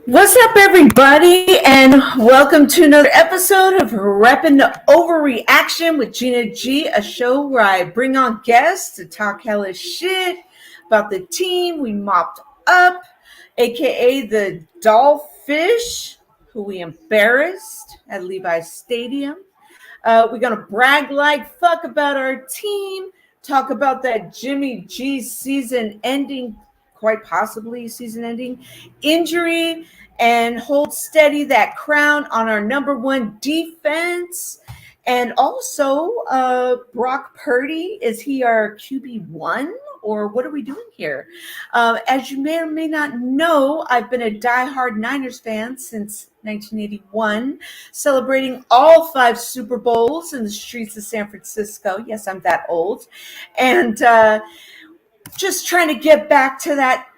What's up, everybody, and welcome to another episode of REPPIN Da Overreaction with Gina G, a show where I bring on guests to talk hellish shit about the team we mopped up, aka the Dollfish, who we embarrassed at Levi's Stadium. We're gonna brag like fuck about our team, talk about that Jimmy G season-ending, quite possibly season-ending injury, and hold steady that crown on our number one defense. And also, Brock Purdy, is he our QB1? Or what are we doing here? As you may or may not know, I've been a diehard Niners fan since 1981, celebrating all 5 Super Bowls in the streets of San Francisco. Yes, I'm that old. And just trying to get back to that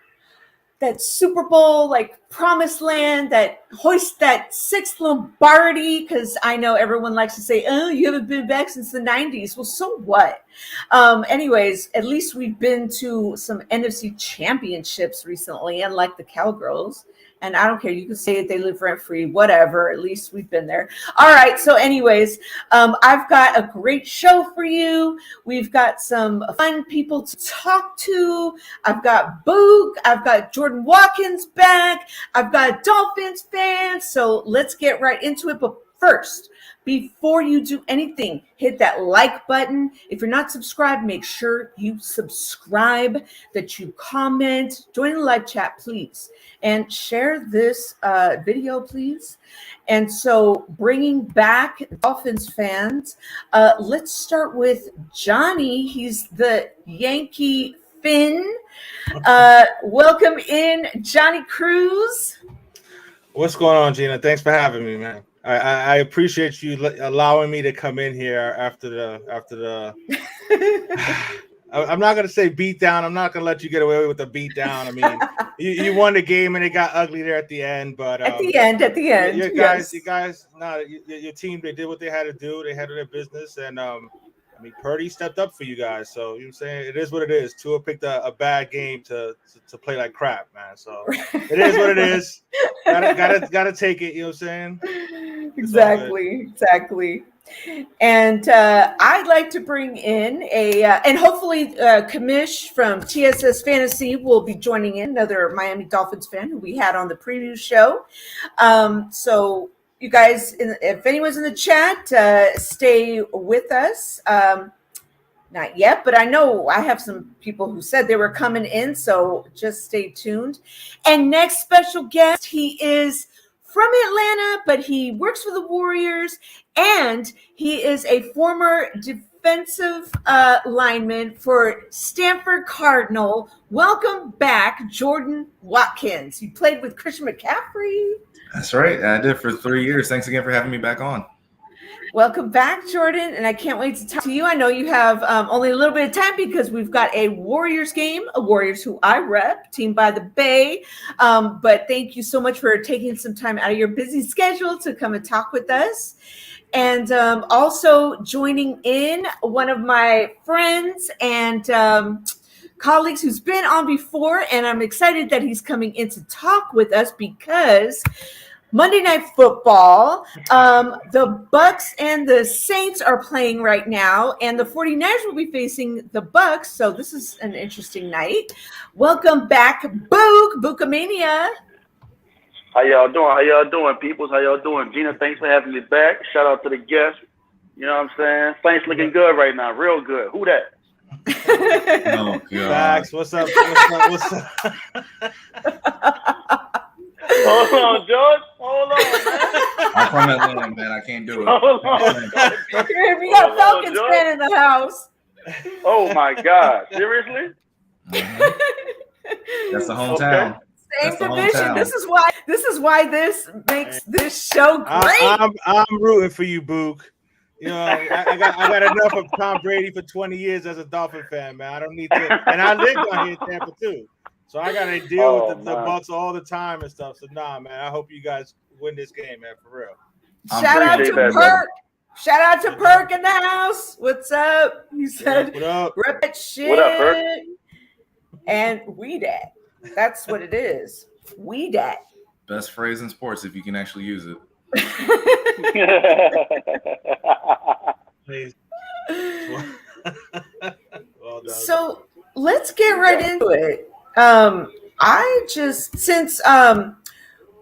Super Bowl, like promised land, that hoist that 6th Lombardi, because I know everyone likes to say, oh, you haven't been back since the 90s. Well, so what? Anyways, at least we've been to some NFC championships recently, unlike the Cowgirls. And I don't care. You can say it, they live rent free, whatever. At least we've been there. All right. So anyways, I've got a great show for you. We've got some fun people to talk to. I've got Buke. I've got Jordan Watkins back. I've got Dolphins fans. So let's get right into it. But first, before you do anything, hit that like button. If you're not subscribed, make sure you subscribe, that you comment, join the live chat, please, and share this video, please. And so bringing back Dolphins fans, let's start with Johnny. He's the Yankee Finn. Welcome in, Johnny Cruz. What's going on, Gina? Thanks for having me, man. I appreciate you allowing me to come in here after the I'm not going to say beat down. I'm not going to let you get away with a beat down. I mean, you won the game and it got ugly there at the end. But at the end, you guys, yes. Your team, they did what they had to do. They handled their business. And, I mean, Purdy stepped up for you guys. So, you know what I'm saying? It is what it is. Tua picked a bad game to play like crap, man. So, it is what it is. Gotta take it. You know what I'm saying? Exactly. And I'd like to bring in and hopefully Kamish from TSS Fantasy will be joining in, another Miami Dolphins fan who we had on the preview show. So you guys, if anyone's in the chat, stay with us. Not yet, but I know I have some people who said they were coming in, so just stay tuned. And next special guest, he is from Atlanta, but he works for the Warriors, and he is a former defensive lineman for Stanford Cardinal. Welcome back, Jordan Watkins. You played with Christian McCaffrey. That's right. I did for 3 years. Thanks again for having me back on. Welcome back, Jordan, and I can't wait to talk to you. I know you have only a little bit of time because we've got a Warriors game, a Warriors who I rep, Team by the Bay. But thank you so much for taking some time out of your busy schedule to come and talk with us. And also joining in one of my friends and colleagues who's been on before, and I'm excited that he's coming in to talk with us because Monday Night Football, the Bucks and the Saints are playing right now, and the 49ers will be facing the Bucks, so this is an interesting night. Welcome back, Bukemania. How y'all doing, peoples? How y'all doing? Gina, thanks for having me back. Shout out to the guests. You know what I'm saying? Saints looking good right now, real good. Who that? Oh, God. Max, what's up? Hold on, George. Hold on, man. I'm from Atlanta, man. I can't do it. We got a Falcons fan in the house. Oh my God! Seriously? Mm-hmm. That's the hometown. Okay. Same division. This is why this makes this show great. I'm rooting for you, Buke. You know, I got enough of Tom Brady for 20 years as a Dolphin fan, man. I don't need to, and I live down here in Tampa too, so I got to deal with the Bucks all the time and stuff. So nah, man. I hope you guys win this game, man, for real. Shout out to Perk. Shout out to Perk in the house. What's up? He said, "What up? Rep that shit." What up, Perk? And we dat. That's what it is. We dat. Best phrase in sports if you can actually use it. Well done. So let's get right into it.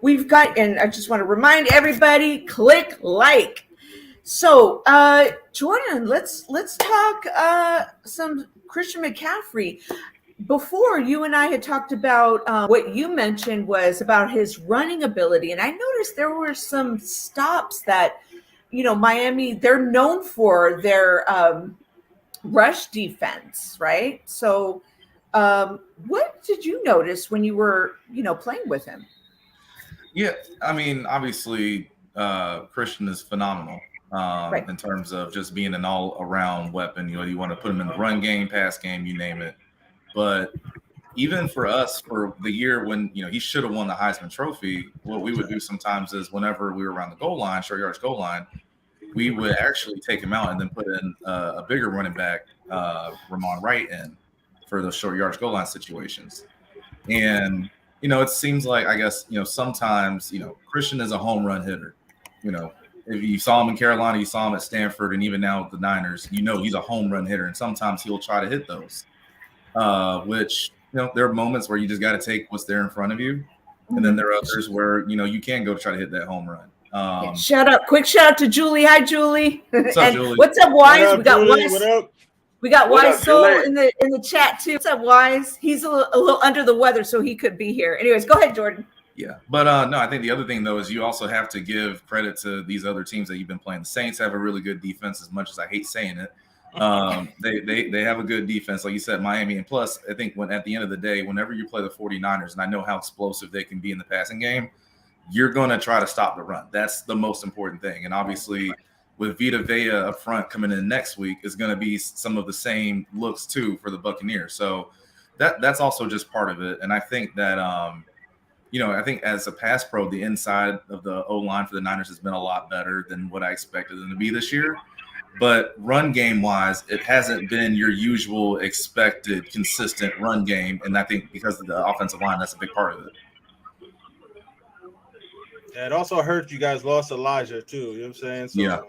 We've got, and I just want to remind everybody, click like. So, Jordan, let's talk some Christian McCaffrey. Before, you and I had talked about what you mentioned was about his running ability, and I noticed there were some stops that, Miami, they're known for their rush defense, right? So, what did you notice when you were, playing with him? Yeah, I mean, obviously, Christian is phenomenal in terms of just being an all-around weapon. You want to put him in the run game, pass game, you name it. But even for us, for the year when, he should have won the Heisman Trophy, what we would do sometimes is whenever we were around the goal line, short yards goal line, we would actually take him out and then put in a bigger running back, Ramon Wright, in for those short yards goal line situations. And it seems like, I guess, sometimes, Christian is a home run hitter. If you saw him in Carolina, you saw him at Stanford, and even now with the Niners, he's a home run hitter. And sometimes he'll try to hit those, which, there are moments where you just got to take what's there in front of you. And then there are others where, you can go try to hit that home run. Quick shout out to Julie. Hi, Julie. What's up, Julie? What's up, Wise? We got Julie? Wise. What up? We got What Wise up, Soul Julie? in the chat too. What's up, Wise? He's a little under the weather, so he could be here. Anyways, go ahead, Jordan. Yeah, but no, I think the other thing though is you also have to give credit to these other teams that you've been playing. The Saints have a really good defense, as much as I hate saying it. They have a good defense, like you said, Miami, and plus I think at the end of the day, whenever you play the 49ers, and I know how explosive they can be in the passing game, you're going to try to stop the run. That's the most important thing. And obviously with Vita Vea up front coming in next week is going to be some of the same looks too for the Buccaneers. So that's also just part of it. And I think that, I think as a pass pro, the inside of the O-line for the Niners has been a lot better than what I expected them to be this year. But run game wise, it hasn't been your usual expected consistent run game. And I think because of the offensive line, that's a big part of it. Yeah, it also hurt you guys lost Elijah too. You know what I'm saying? So yeah.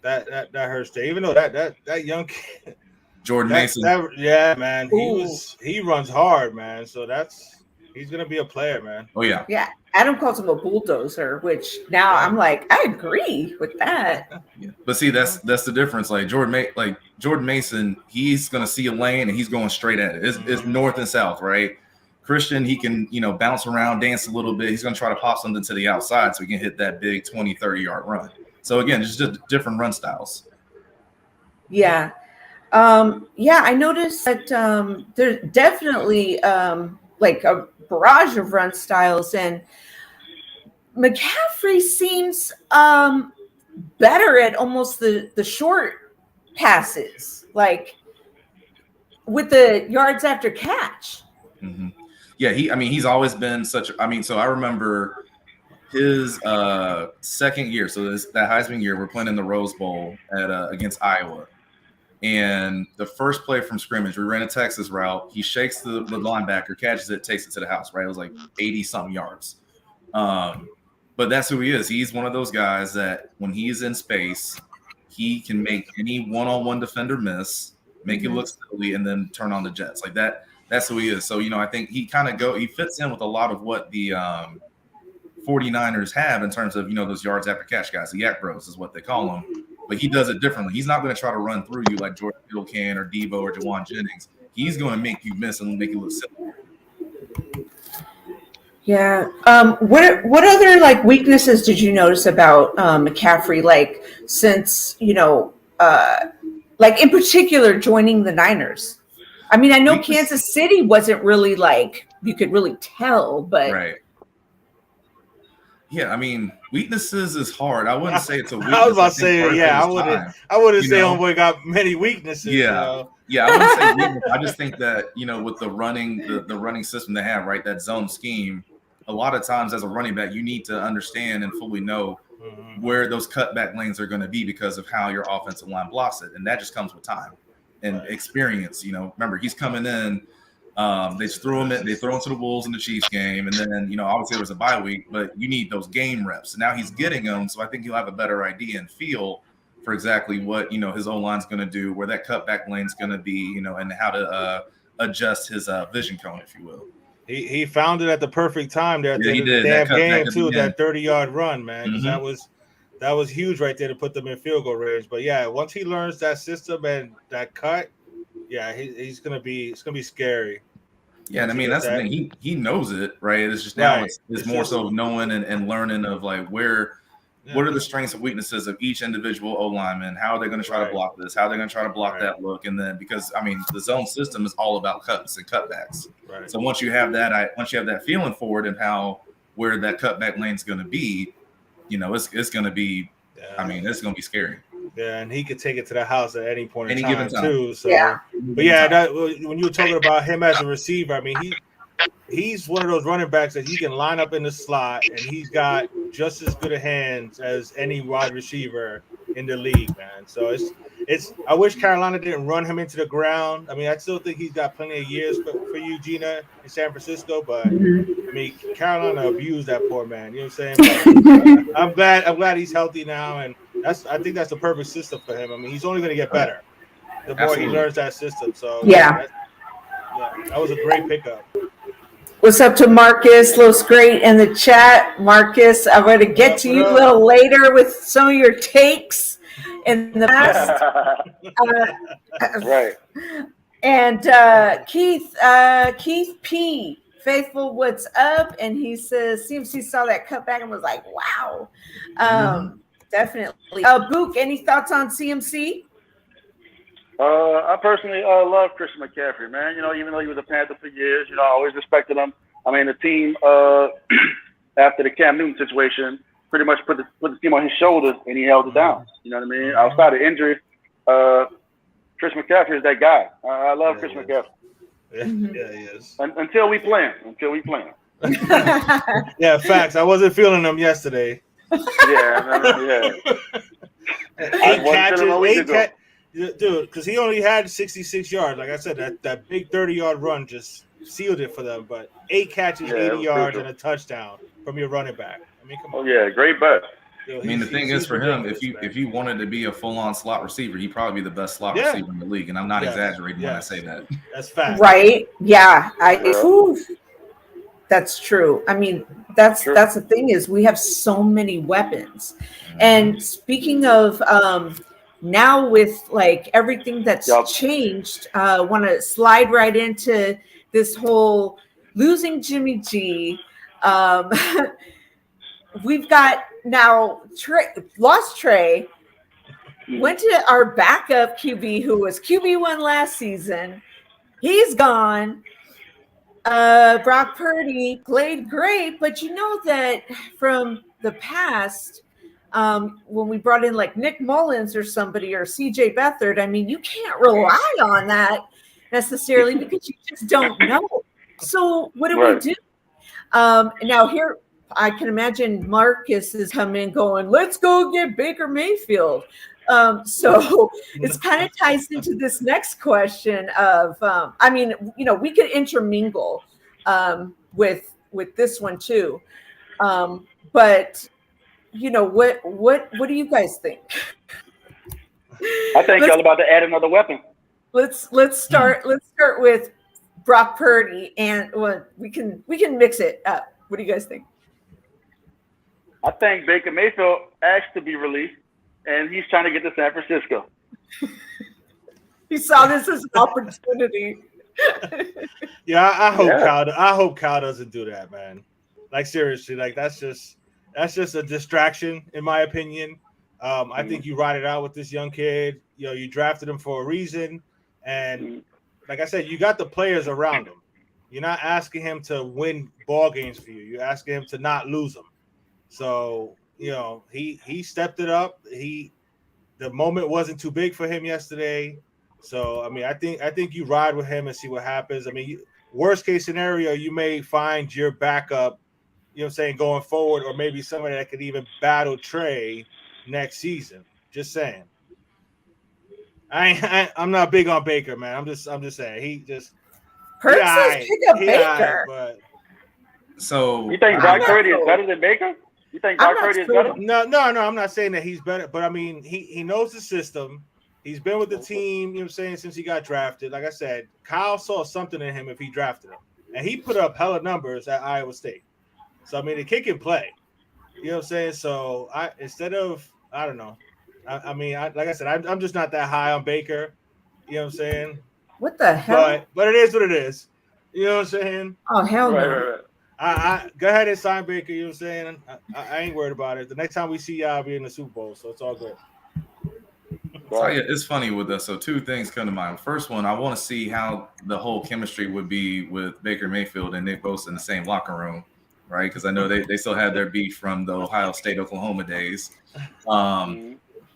That hurts too. Even though that young kid, Jordan Mason. Yeah, man. He runs hard, man. So he's gonna be a player, man. Oh yeah. Yeah. Adam calls him a bulldozer, which now I'm like, I agree with that. Yeah. But see, that's the difference. Like Jordan Mason, he's gonna see a lane and he's going straight at it. It's north and south, right? Christian, he can, bounce around, dance a little bit. He's going to try to pop something to the outside so he can hit that big 20, 30-yard run. So, again, just different run styles. Yeah. I noticed that there's definitely like a barrage of run styles. And McCaffrey seems better at almost the short passes, like with the yards after catch. Mm-hmm. Yeah, he's always been so I remember his second year. So that Heisman year, we're playing in the Rose Bowl against Iowa. And the first play from scrimmage, we ran a Texas route. He shakes the linebacker, catches it, takes it to the house, right? It was like 80-something yards. But that's who he is. He's one of those guys that when he's in space, he can make any one-on-one defender miss, make it look silly, and then turn on the jets. Like that. That's who he is. So, I think he fits in with a lot of what the 49ers have in terms of, those yards after catch guys. The yak bros is what they call them. But he does it differently. He's not going to try to run through you like Jordan Hill can or Devo or Jawan Jennings. He's going to make you miss and make you look silly. Yeah. What other like weaknesses did you notice about McCaffrey? Like since like in particular joining the Niners. I mean, I know Kansas City wasn't really like you could really tell, but right. Yeah, I mean, weaknesses is hard. I wouldn't say it's a weakness. I was about to say, I wouldn't say homeboy got many weaknesses. Yeah, I wouldn't say weakness. I just think that with the running system they have, right, that zone scheme, a lot of times as a running back, you need to understand and fully know where those cutback lanes are going to be because of how your offensive line blocks it, and that just comes with time and experience. Remember, he's coming in. They throw him to the Wolves in the Chiefs game, and then obviously there was a bye week, but you need those game reps. And now he's getting them, so I think he'll have a better idea and feel for exactly what his O-line's going to do, where that cutback lane's going to be, and how to adjust his vision cone, if you will. He found it at the perfect time there at the damn game too. That 30-yard run, man, because that was huge right there to put them in field goal range. But yeah, once he learns that system and that cut, yeah, it's gonna be scary. Yeah, and I mean that's the thing. He knows it, right? It's just now it's more so knowing and learning of like what are the strengths and weaknesses of each individual O lineman? How are they going to try to block this? How are they going to try to block that look? And then because I mean the zone system is all about cuts and cutbacks. Right. So once you have that feeling for it and where that cutback lane is going to be, it's going to be. I mean, it's going to be scary. Yeah, and he could take it to the house at any point in given time too. So, but when you were talking about him as a receiver, I mean, he's one of those running backs that he can line up in the slot, and he's got just as good a hands as any wide receiver in the league, man. So it's. I wish Carolina didn't run him into the ground. I mean, I still think he's got plenty of years for you, Gina, in San Francisco. But I mean, Carolina abused that poor man. You know what I'm saying? But I'm glad he's healthy now, and I think that's the perfect system for him. I mean, he's only going to get better the more he learns that system. So that was a great pickup. What's up to Marcus? Looks great in the chat. Marcus, I'm going to get to you a little later with some of your takes in the past. Right. And Keith P. Faithful, what's up? And he says, CMC saw that cutback and was like, wow. Definitely. Buke, any thoughts on CMC? I personally love Christian McCaffrey, man. Even though he was a Panther for years, I always respected him. I mean, the team after the Cam Newton situation pretty much put the team on his shoulders, and he held it down. You know what I mean? Outside of injury, Chris McCaffrey is that guy. I love Chris McCaffrey. Yeah, he is. Until we play him. Yeah, facts. I wasn't feeling him yesterday. Yeah. 8 catches, dude, because he only had 66 yards. Like I said, that big 30-yard run just sealed it for them. But 8 catches, 80 yards, and a touchdown from your running back. I mean, come on. Oh yeah, great bet. I mean, the thing is for him, if you wanted to be a full-on slot receiver, he'd probably be the best slot receiver in the league. And I'm not exaggerating when I say that. That's fact. Right? Yeah. That's true. I mean, that's the thing is we have so many weapons. And speaking of now with like everything that's changed, I want to slide right into this whole losing Jimmy G. We've got now lost Trey, went to our backup QB who was QB1 last season. He's gone. Brock Purdy played great, but you know that from the past, when we brought in like Nick Mullins or somebody or CJ Beathard, I mean, you can't rely on that necessarily because you just don't know. So what do we do? Now here, I can imagine Marcus is coming going, let's go get Baker Mayfield. So it's kind of ties into this next question of, I mean, we could intermingle with this one too. But what do you guys think? I think y'all about to add another weapon. Let's start with Brock Purdy, and we can mix it up. What do you guys think? I think Baker Mayfield asked to be released, and he's trying to get to San Francisco. He saw this as an opportunity. Yeah, I hope Cal doesn't do that, man. Like seriously, like that's just a distraction in my opinion. I think you ride it out with this young kid. You know, you drafted him for a reason, and like I said, you got the players around him. You're not asking him to win ball games for you. You're asking him to not lose them. So, you know, he stepped it up. The moment wasn't too big for him yesterday. So, I mean, I think you ride with him and see what happens. I mean, worst case scenario, you may find your backup, you know what I'm saying, going forward, or maybe somebody that could even battle Trey next season. Just saying. I'm not big on Baker, man. I'm just saying he just Perks says pick up Baker. But so you think Brock Purdy is better than Baker? You think Brock Purdy is better? No. I'm not saying that he's better, but I mean he knows the system. He's been with the team, you know what I'm saying, since he got drafted. Like I said, Kyle saw something in him if he drafted him, and he put up hella numbers at Iowa State. So I mean, the kid can play. You know what I'm saying? So I don't know. I mean, like I said, I'm just not that high on Baker. You know what I'm saying? What the hell? But it is what it is. You know what I'm saying? Oh hell no! Right. I go ahead and sign Baker. You know what I'm saying? I ain't worried about it. The next time we see y'all, I'll be in the Super Bowl, so it's all good. So yeah, it's funny with us. So two things come to mind. First one, I want to see how the whole chemistry would be with Baker Mayfield and Nick Bosa in the same locker room, right? Because I know they still had their beef from the Ohio State, Oklahoma days.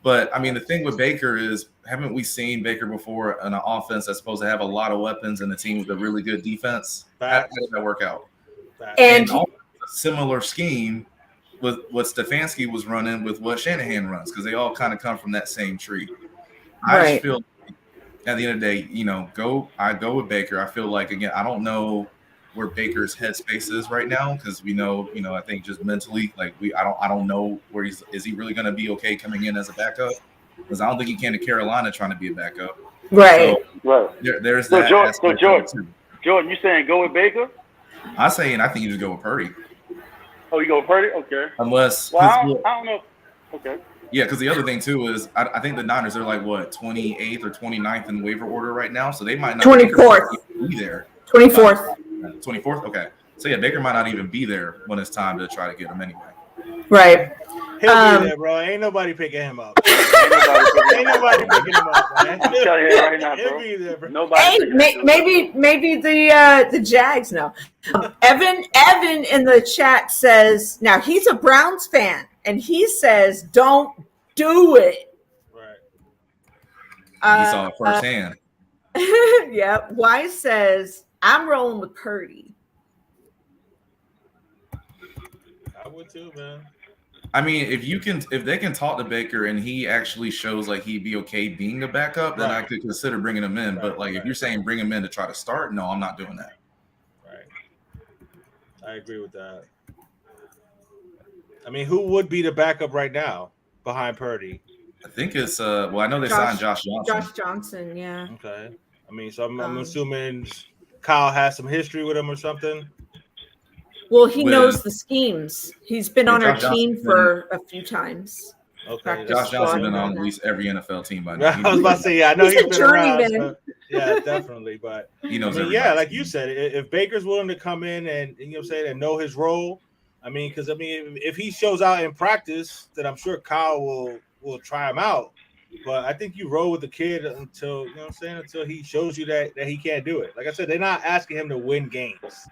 But I mean, the thing with Baker is, haven't we seen Baker before in an offense that's supposed to have a lot of weapons and a team with a really good defense? How did that work out? And a similar scheme with what Stefanski was running with what Shanahan runs, because they all kind of come from that same tree. I just feel at the end of the day, you know, I go with Baker. I feel like, again, I don't know where Baker's headspace is right now, because we know, you know, I think just mentally, like I don't know where is he really going to be okay coming in as a backup? Because I don't think he came to Carolina trying to be a backup. Right. So there's that. So Jordan, you saying go with Baker? I'm saying I think you just go with Purdy. Oh, you go with Purdy? Okay. Unless I don't know. Okay. Yeah, because the other thing too is I think the Niners are like what 28th or 29th in waiver order right now, so they might not 24th be there. 24th. 24th. Okay. So yeah, Baker might not even be there when it's time to try to get him anyway. Right. He'll be there, bro. Ain't nobody picking him up. Ain't nobody picking him up, man. I'm telling you right now, bro. He'll be there, bro. Nobody. Maybe the Jags know. Evan in the chat says, now he's a Browns fan, and he says, don't do it. Right. He saw it firsthand. Yeah. Wise says, I'm rolling with Purdy. I would too, man. I mean, if they can talk to Baker and he actually shows like he'd be okay being a backup, then I could consider bringing him in. But like, if you're saying bring him in to try to start, no, I'm not doing that. Right. I agree with that. I mean, who would be the backup right now behind Purdy? I think it's I know they signed Josh Johnson. Josh Johnson, yeah. Okay. I mean, so I'm assuming Kyle has some history with him or something. Well, he knows the schemes. He's been on our team for a few times. Okay. Josh Johnson's been on at least every NFL team by now. I was about to say, yeah, I know he's been around. So, yeah, definitely. But he knows yeah, like you said, if Baker's willing to come in and you know what I'm saying, and know his role, I mean, because I mean, if he shows out in practice, then I'm sure Kyle will try him out. But I think you roll with the kid until you know what I'm saying, until he shows you that he can't do it. Like I said, they're not asking him to win games.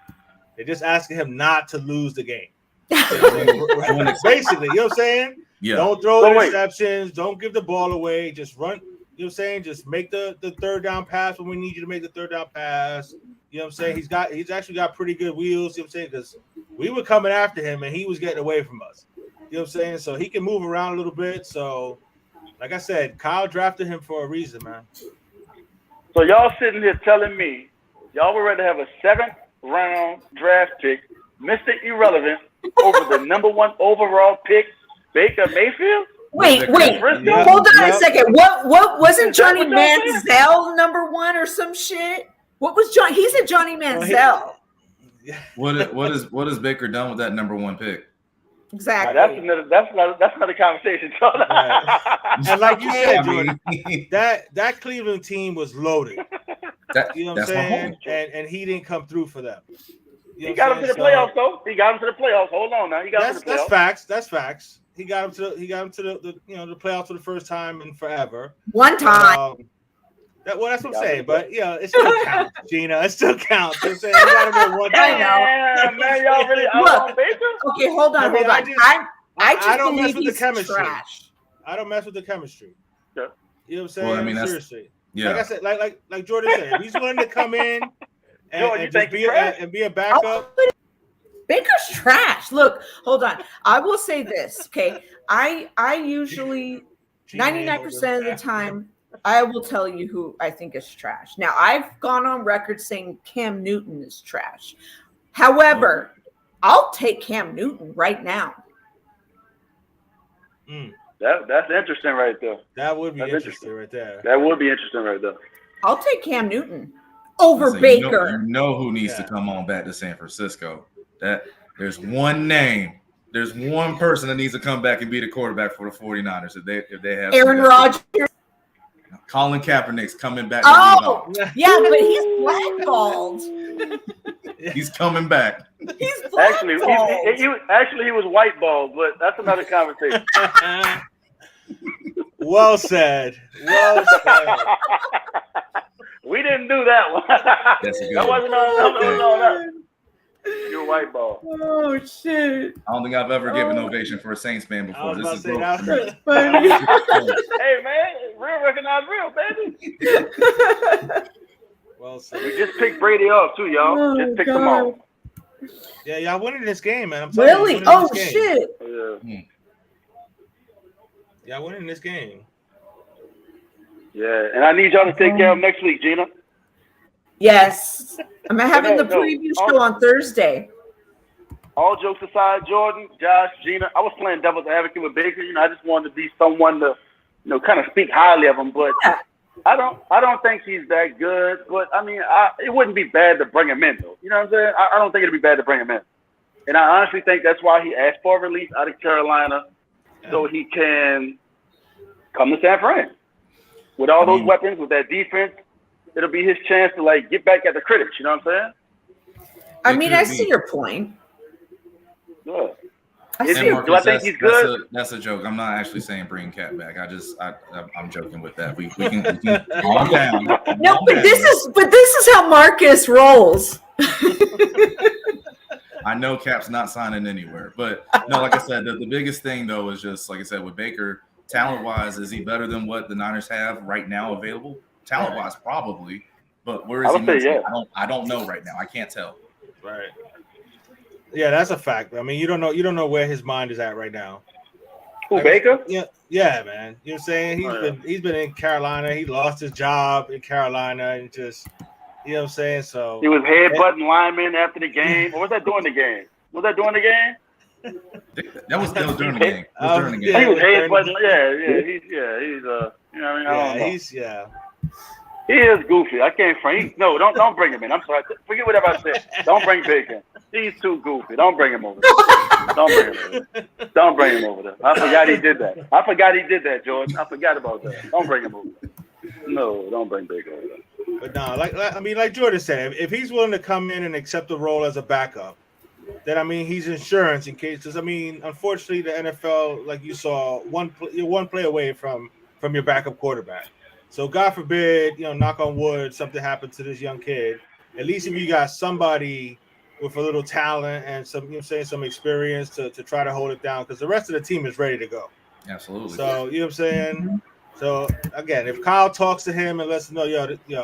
They're just asking him not to lose the game. Basically, you know what I'm saying? Yeah. Don't throw interceptions. Don't give the ball away. Just run. You know what I'm saying? Just make the third down pass when we need you to make the third down pass. You know what I'm saying? He's actually got pretty good wheels. You know what I'm saying? Because we were coming after him and he was getting away from us. You know what I'm saying? So he can move around a little bit. So, like I said, Kyle drafted him for a reason, man. So y'all sitting here telling me y'all were ready to have a 7th round draft pick, Mr. Irrelevant, over the number 1 overall pick, Baker Mayfield? Wait, hold on a second. What wasn't Johnny Manziel number 1 or some shit? What was John? He's a Johnny Manziel. What has Baker done with that number 1 pick? Exactly. That's another conversation. Right. And like you said, Jordan, that Cleveland team was loaded. You know what I'm saying? And he didn't come through for them. You he got him to the playoffs, though. He got him to the playoffs. Hold on now. He got him to the playoffs. That's facts. That's facts. He got him to the the playoffs for the first time in forever. One time. That's what I'm saying. But it still counts, Gina. It still counts. I'm saying you got him at one time. Yeah, man, y'all really out on Baker? Okay, hold on. I don't mess with the he's chemistry. trash. I don't mess with the chemistry. Yeah. You know what I'm saying? Well, I mean, seriously. Yeah. Like I said, like Jordan said, if he's willing to come in and just be a backup. Baker's trash. Look, hold on. I will say this, okay? I usually 99% of the time I will tell you who I think is trash. Now, I've gone on record saying Cam Newton is trash. However, I'll take Cam Newton right now. That's interesting right there. That would be interesting right there. That would be interesting right there. I'll take Cam Newton over Baker. You know who needs to come on back to San Francisco. That there's one name. There's one person that needs to come back and be the quarterback for the 49ers if they have Aaron Rodgers. Colin Kaepernick's coming back. Oh, yeah, but he's blackballed. He's coming back. He's blackballed. Actually, he was whiteballed, but that's another conversation. Well said. Well said. We didn't do that one. That's a good that wasn't on that. You're white ball. Oh shit! I don't think I've ever given an ovation for a Saints fan before. This is funny. Hey man, real recognize real, baby. Well said. We just picked Brady off too, y'all. Just picked him off. Yeah, y'all winning this game, man. I'm telling really? Oh shit! Yeah. Y'all winning this game. Yeah, and I need y'all to take care of next week, Gina. Yes, I'm having the preview show on Thursday. All jokes aside, Jordan, Josh, Gina, I was playing devil's advocate with Baker. I just wanted to be someone to, kind of speak highly of him. But I don't think he's that good. But I mean, it wouldn't be bad to bring him in, though. You know what I'm saying? I don't think it'd be bad to bring him in. And I honestly think that's why he asked for a release out of Carolina, so he can come to San Fran with all those weapons, with that defense. It'll be his chance to get back at the critics. You know what I'm saying? I mean, I see your point. Yeah. Do I think he's good? That's a joke. I'm not actually saying bring Cat back. I'm joking with that. We can calm down. No, but this is how Marcus rolls. I know Cap's not signing anywhere, but no, like I said, the biggest thing though is just like I said with Baker, talent-wise, is he better than what the Niners have right now available? Talent-wise, probably, but where is he mentally? I don't know right now. I can't tell. Right. Yeah, that's a fact. I mean, you don't know where his mind is at right now. Who, Baker? Yeah, man. You know what I'm saying? He's been in Carolina. He lost his job in Carolina and just, you know what I'm saying? So he was headbutting linemen after the game. Or was that during the game? That was during the game. He was headbutting. He's you know what I mean? I don't know. He is goofy. I can't frame. No, don't bring him in. I'm sorry. Forget whatever I said. Don't bring Baker. He's too goofy. Don't bring him over there. Don't bring him over there. I forgot he did that. Jordan. I forgot about that. Don't bring him over there. No, don't bring Baker over there. But no, like Jordan said, if he's willing to come in and accept the role as a backup, then he's insurance in case. Because unfortunately, the NFL, like you saw, you're one play away from your backup quarterback. So God forbid, knock on wood, something happened to this young kid. At least if you got somebody with a little talent and some experience to try to hold it down, because the rest of the team is ready to go. Absolutely. So you know what I'm saying? So again, if Kyle talks to him and lets him know,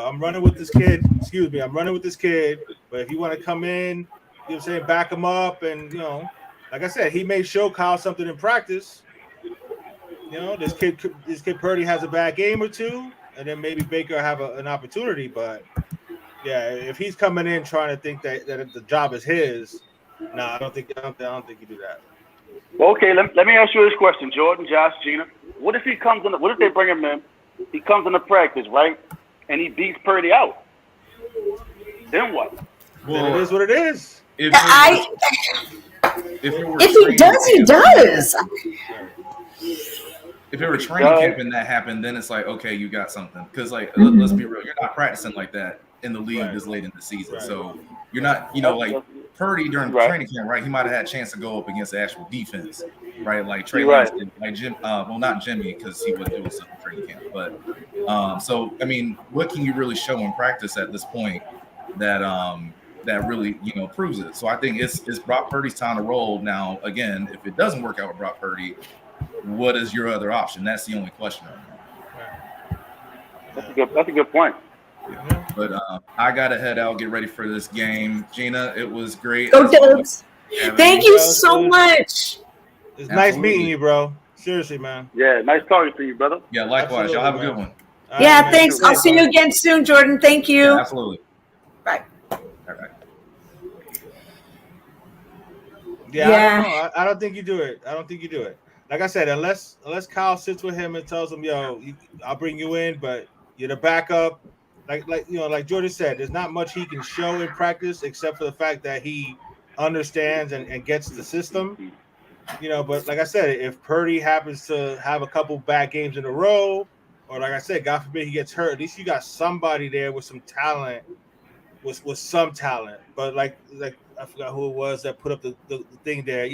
I'm running with this kid. Excuse me, I'm running with this kid. But if you want to come in, you know what I'm saying, back him up, and like I said, he may show Kyle something in practice. This kid Purdy has a bad game or two, and then maybe Baker have an opportunity. But yeah, if he's coming in trying to think that the job is his, I don't think you do that. Well, okay, let me ask you this question, Jordan, Josh, Gina. What if he comes in? What if they bring him in? He comes into practice, right, and he beats Purdy out. Then what? Well, then it is what it is. If he does, he does. If it were training camp and that happened, then it's like, okay, you got something. Because, let's be real, you're not practicing like that in the league this late in the season. Right. So you're not, Purdy during Right. training camp, right? He might have had a chance to go up against the actual defense, right? Like Trey You're right. Lance, like Jim. Well, not Jimmy because he wouldn't do himself in training camp. But so I mean, what can you really show in practice at this point that that really proves it? So I think it's Brock Purdy's time to roll now. Again, if it doesn't work out with Brock Purdy, what is your other option? That's the only question right now. That's a good point. Yeah. But I gotta head out, get ready for this game. Gina, it was great. Go Dubs. Thank you so much. It's nice meeting you, bro. Seriously, man. Yeah, nice talking to you, brother. Yeah, likewise. Y'all have a good one. Yeah, thanks. I'll see you again soon, Jordan. Thank you. Yeah, absolutely. Bye. All right. Yeah. I don't think you do it. Like I said, unless Kyle sits with him and tells him, I'll bring you in, but you're the backup. Like Jordan said, there's not much he can show in practice except for the fact that he understands and gets the system. But like I said, if Purdy happens to have a couple bad games in a row, or like I said, God forbid he gets hurt, at least you got somebody there with some talent, with some talent. But like I forgot who it was that put up the thing there.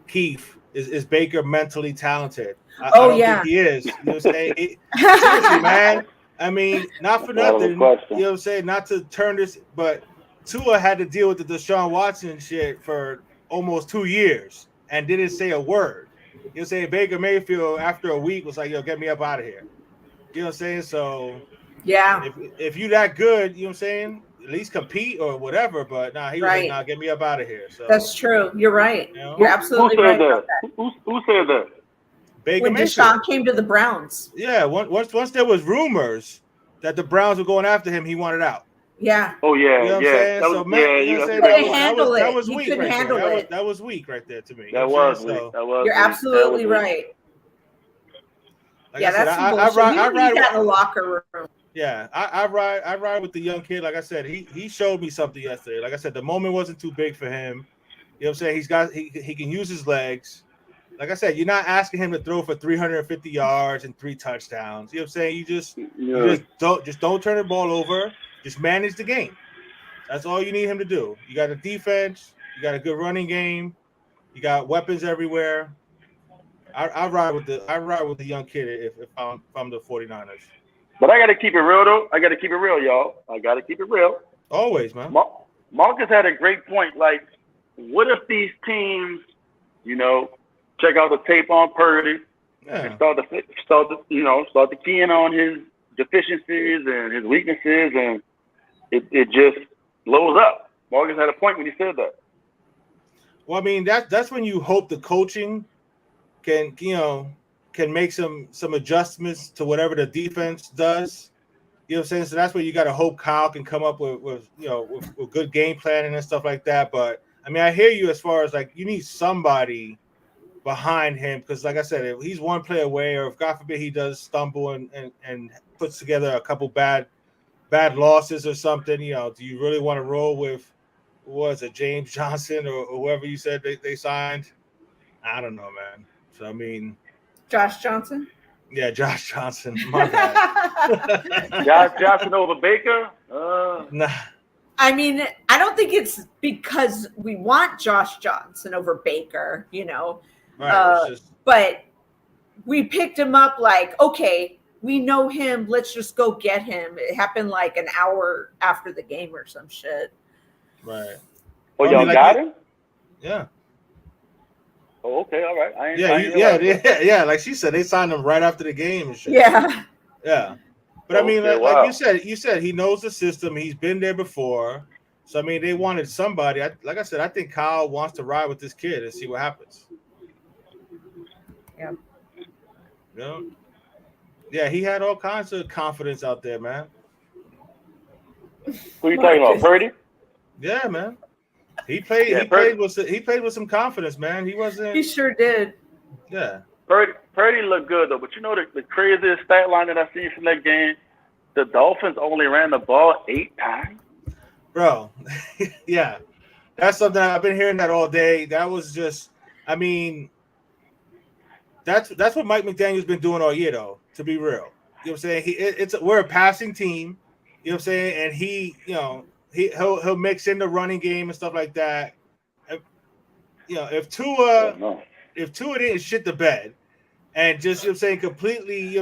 Keith is Baker mentally talented? I don't think he is. You know what I'm saying? Seriously, man. I mean, not for nothing. You know what I'm saying? Not to turn this, but Tua had to deal with the Deshaun Watson shit for almost 2 years and didn't say a word. You know what I'm saying? Baker Mayfield, after a week, was like, get me up out of here. You know what I'm saying? So, yeah. If you that good, you know what I'm saying? At least compete or whatever. But he was like, nah, get me up out of here. So that's true. You're right. You're absolutely right about that. Who said that? Baker when Mayfield. Deshaun came to the Browns. Yeah, once there was rumors that the Browns were going after him, he wanted out. Yeah. Oh yeah, you know what I'm saying? That was weak right there. That was weak right there to me. That was weak. You're absolutely right. Like yeah, said, that's bullshit. I ride that in the locker room. Yeah, I ride with the young kid. Like I said, he showed me something yesterday. Like I said, the moment wasn't too big for him. You know what I'm saying? He can use his legs. Like I said, you're not asking him to throw for 350 yards and 3 touchdowns. You know what I'm saying? You just don't turn the ball over. Just manage the game. That's all you need him to do. You got a defense. You got a good running game. You got weapons everywhere. I ride with the young kid if I'm the 49ers. But I got to keep it real, though. I got to keep it real, y'all. I got to keep it real. Always, man. Marcus had a great point. Like, what if these teams, check out the tape on Purdy and start to key in on his deficiencies and his weaknesses, and it just blows up. Marcus had a point when he said that. Well, I mean, that's when you hope the coaching can make some adjustments to whatever the defense does. You know what I'm saying? So that's where you got to hope Kyle can come up with good game planning and stuff like that. But I mean, I hear you as far as like you need somebody behind him because, like I said, if he's one play away, or if God forbid he does stumble and puts together a couple bad losses or something, do you really want to roll with James Johnson or whoever you said they signed? I don't know, man. So I mean, Josh Johnson. Yeah, Josh Johnson. My bad. Josh Johnson over Baker? Nah. I mean, I don't think it's because we want Josh Johnson over Baker, Right, but we picked him up like, okay, we know him. Let's just go get him. It happened like an hour after the game or some shit. Right. Oh, y'all got him? Yeah. Oh, okay, all right. Yeah. Like she said, they signed him right after the game and shit. Yeah. Yeah. But I mean, like you said, he knows the system. He's been there before. So I mean, they wanted somebody. Like I said, I think Kyle wants to ride with this kid and see what happens. Yeah. Yeah, he had all kinds of confidence out there, man. Who you talking about, Purdy? Yeah, man. He played with some confidence, man. He sure did. Yeah. Purdy looked good though, but the craziest stat line that I seen from that game, the Dolphins only ran the ball 8 times. Bro, yeah, that's something I've been hearing that all day. That was just, I mean, that's what Mike McDaniel's been doing all year, though. To be real, you know what I'm saying? We're a passing team, you know what I'm saying? And he'll mix in the running game and stuff like that. If Tua didn't shit the bed and just completely,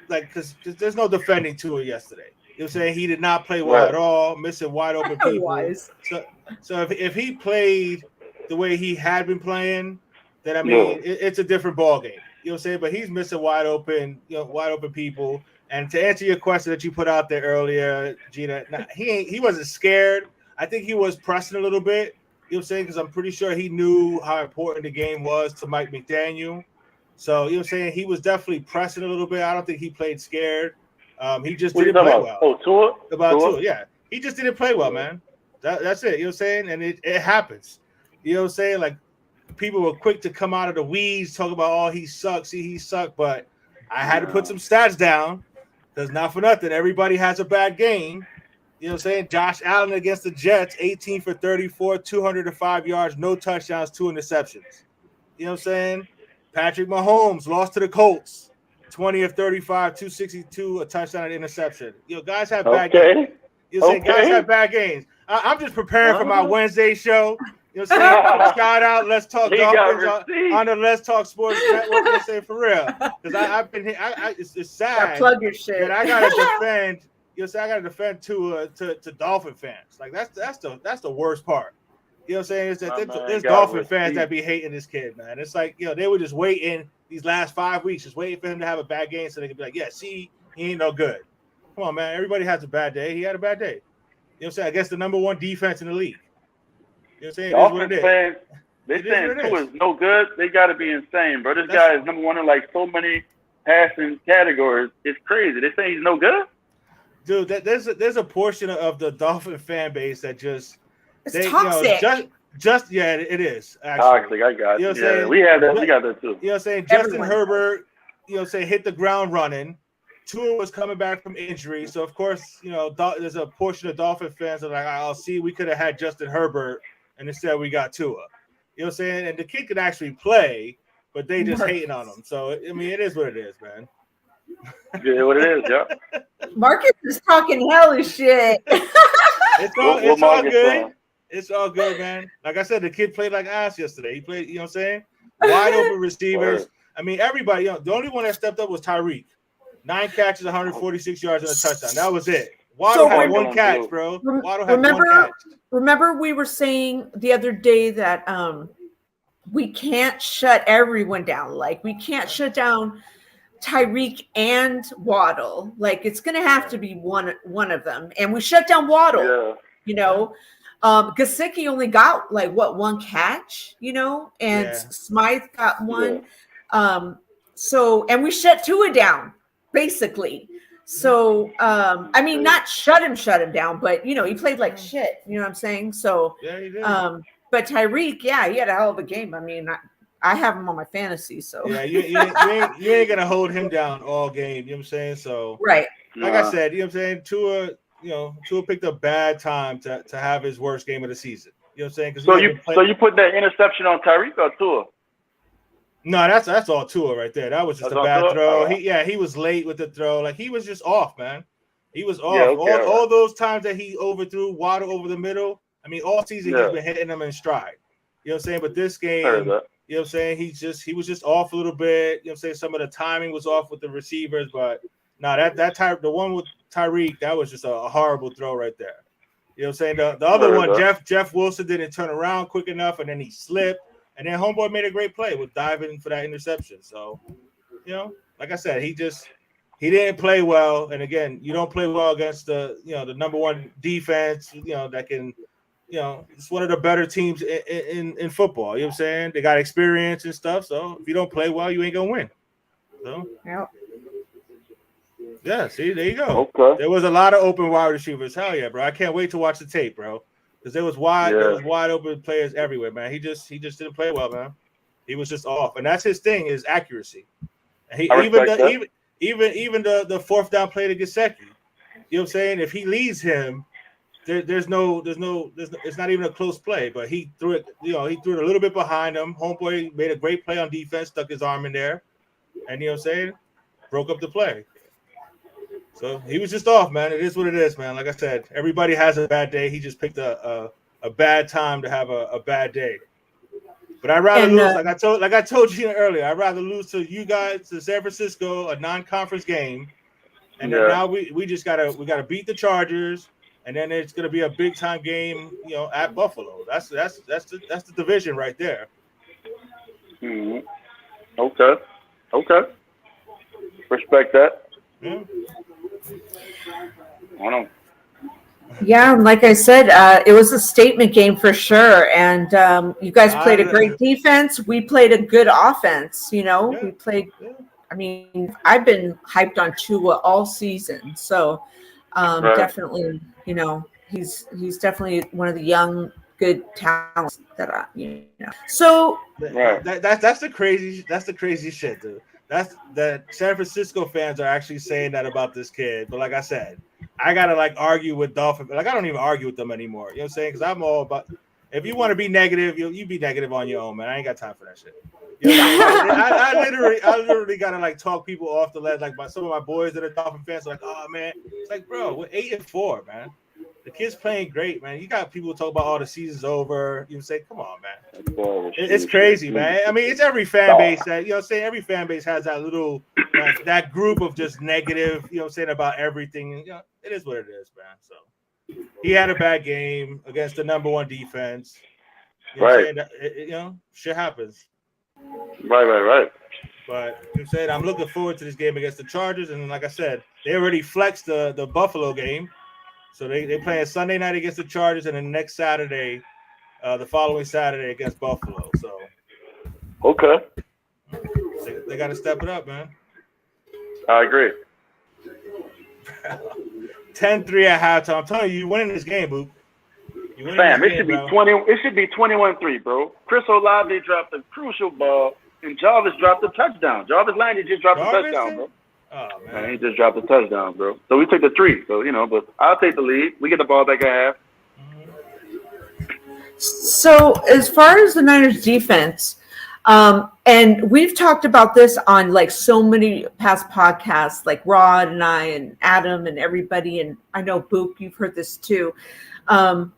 like because there's no defending Tua yesterday. He did not play well at all, missing wide open people. So if he played the way he had been playing, then it's a different ball game. But he's missing wide open people. And to answer your question that you put out there earlier, Gina, he wasn't scared. I think he was pressing a little bit. Because I'm pretty sure he knew how important the game was to Mike McDaniel. So he was definitely pressing a little bit. I don't think he played scared. He just didn't play well. Oh, Tua? Yeah. He just didn't play well, man. That's it. And it happens. Like people were quick to come out of the weeds, talk about, oh, he sucks. He sucked. But I had to put some stats down because not for nothing, everybody has a bad game. Josh Allen against the Jets, 18 for 34, 205 yards, no touchdowns, 2 interceptions. Patrick Mahomes lost to the Colts, 20 of 35, 262, a touchdown and interception. Guys have bad games. Guys have bad games. I'm just preparing for my Wednesday show. Shout out, Let's Talk Dolphins on the Let's Talk Sports Network. For real, because I've been here. It's sad. Plug your shit. I gotta defend. I gotta defend to Dolphin fans. Like that's the worst part. Is that there's Dolphin fans that be hating this kid, man. It's like they were just waiting these last 5 weeks, just waiting for him to have a bad game so they could be like, yeah, see, he ain't no good. Come on, man. Everybody has a bad day. He had a bad day. Against the number 1 defense in the league. Dolphins fans, they saying Tua is no good. They got to be insane, bro. This guy is number 1 in like so many passing categories. It's crazy. They say he's no good. Dude, there's a portion of the Dolphin fan base that just it's toxic. It is actually. Toxic. I got it. We have that. We got that too. Justin Herbert, hit the ground running. Tua was coming back from injury, so of course, there's a portion of Dolphin fans that are like, I'll see, we could have had Justin Herbert, and instead we got Tua. And the kid could actually play, but they just hating on him. So it is what it is, man. Yeah, what it is, yeah. Marcus is talking hellish shit. It's all good. It's all good, man. Like I said, the kid played like ass yesterday. He played, wide open receivers. Everybody, the only one that stepped up was Tyreek. 9 catches, 146 yards, and a touchdown. That was it. Waddle had 1 catch, bro. Waddle had 1 catch. Remember we were saying the other day that we can't shut everyone down. Like, we can't shut down Tyreek and Waddle. Like, it's going to have to be one of them. And we shut down Waddle, Gesicki only got, 1 catch, and Smythe got 1. And we shut Tua down, basically. So, not shut him down, but, he played like shit. You know what I'm saying? So, yeah, he did. But Tyreek, he had a hell of a game. I have him on my fantasy, so. Yeah, you ain't going to hold him down all game. You know what I'm saying? So, right. Like I said, you know what I'm saying? Tua picked a bad time to have his worst game of the season. You know what I'm saying? So you put that interception on Tyreek or Tua? No, that's all Tua right there. That was just a bad throw. He was late with the throw. Like, he was just off, man. He was off. Yeah, all those times that he overthrew Waddle over the middle. All season he's been hitting them in stride. You know what I'm saying? But this game, you know what I'm saying? He was just off a little bit. You know what I'm saying? Some of the timing was off with the receivers, but the one with Tyreek, that was just a horrible throw right there. You know what I'm saying? The other one, Jeff Wilson didn't turn around quick enough, and then he slipped. And then homeboy made a great play with diving for that interception. So, like I said, he didn't play well. And again, you don't play well against the number 1 defense, that can, it's one of the better teams in football. You know what I'm saying? They got experience and stuff. So if you don't play well, you ain't going to win. So, yeah, see, there you go. Okay. There was a lot of open wide receivers. Hell yeah, bro. I can't wait to watch the tape, bro. Because there was wide open players everywhere, man. He just didn't play well, man. He was just off, and that's his thing, is accuracy. And even the 4th down play to Gesicki, you know what I'm saying? If he leads him, it's not even a close play. But he threw it, he threw it a little bit behind him. Homeboy made a great play on defense, stuck his arm in there, and you know what I'm saying, broke up the play. So he was just off, man. It is what it is, man. Like I said, everybody has a bad day. He just picked a bad time to have a bad day. But I'd rather lose, like I told Gina earlier, I'd rather lose to you guys, to San Francisco, a non-conference game, and then now we just gotta beat the Chargers, and then it's gonna be a big time game, at Buffalo. That's the division right there. Mm-hmm. Okay. Respect that. Yeah. I don't know. Yeah, like I said, it was a statement game for sure. And you guys played a great defense. We played a good offense. We played. I mean, I've been hyped on Tua all season. So definitely, he's definitely one of the young, good talents that So that's the crazy shit, dude. That San Francisco fans are actually saying that about this kid. But like I said, I gotta argue with Dolphins. I don't even argue with them anymore. You know what I'm saying? Because I'm all about, if you want to be negative, you be negative on your own, man. I ain't got time for that shit. I literally gotta talk people off the ledge. Some of my boys that are Dolphin fans are like, oh man, it's bro, we're 8-4, man. The kid's playing great, man. You got people talk about all the season's over. You say, come on, man. It's crazy, man. I mean, it's every fan base that, every fan base has that little, that group of just negative, about everything. It is what it is, man. So he had a bad game against the number one defense. Shit happens. Right. But I'm looking forward to this game against the Chargers. And like I said, they already flexed the Buffalo game. So they play a Sunday night against the Chargers, and then next Saturday, the following Saturday against Buffalo. So, okay, they got to step it up, man. I agree. 10-3 at halftime. I'm telling you, you're winning this game, Buke. It should be 20. It should be 21-3, bro. Chris Olave dropped a crucial ball, and Jarvis dropped a touchdown. Jarvis Landry just dropped a touchdown, bro. Oh, man. He just dropped a touchdown, bro. So we took the 3. So, but I'll take the lead. We get the ball back at half. So as far as the Niners defense, and we've talked about this on so many past podcasts, like Rod and I and Adam and everybody, and I know Buke, you've heard this too. The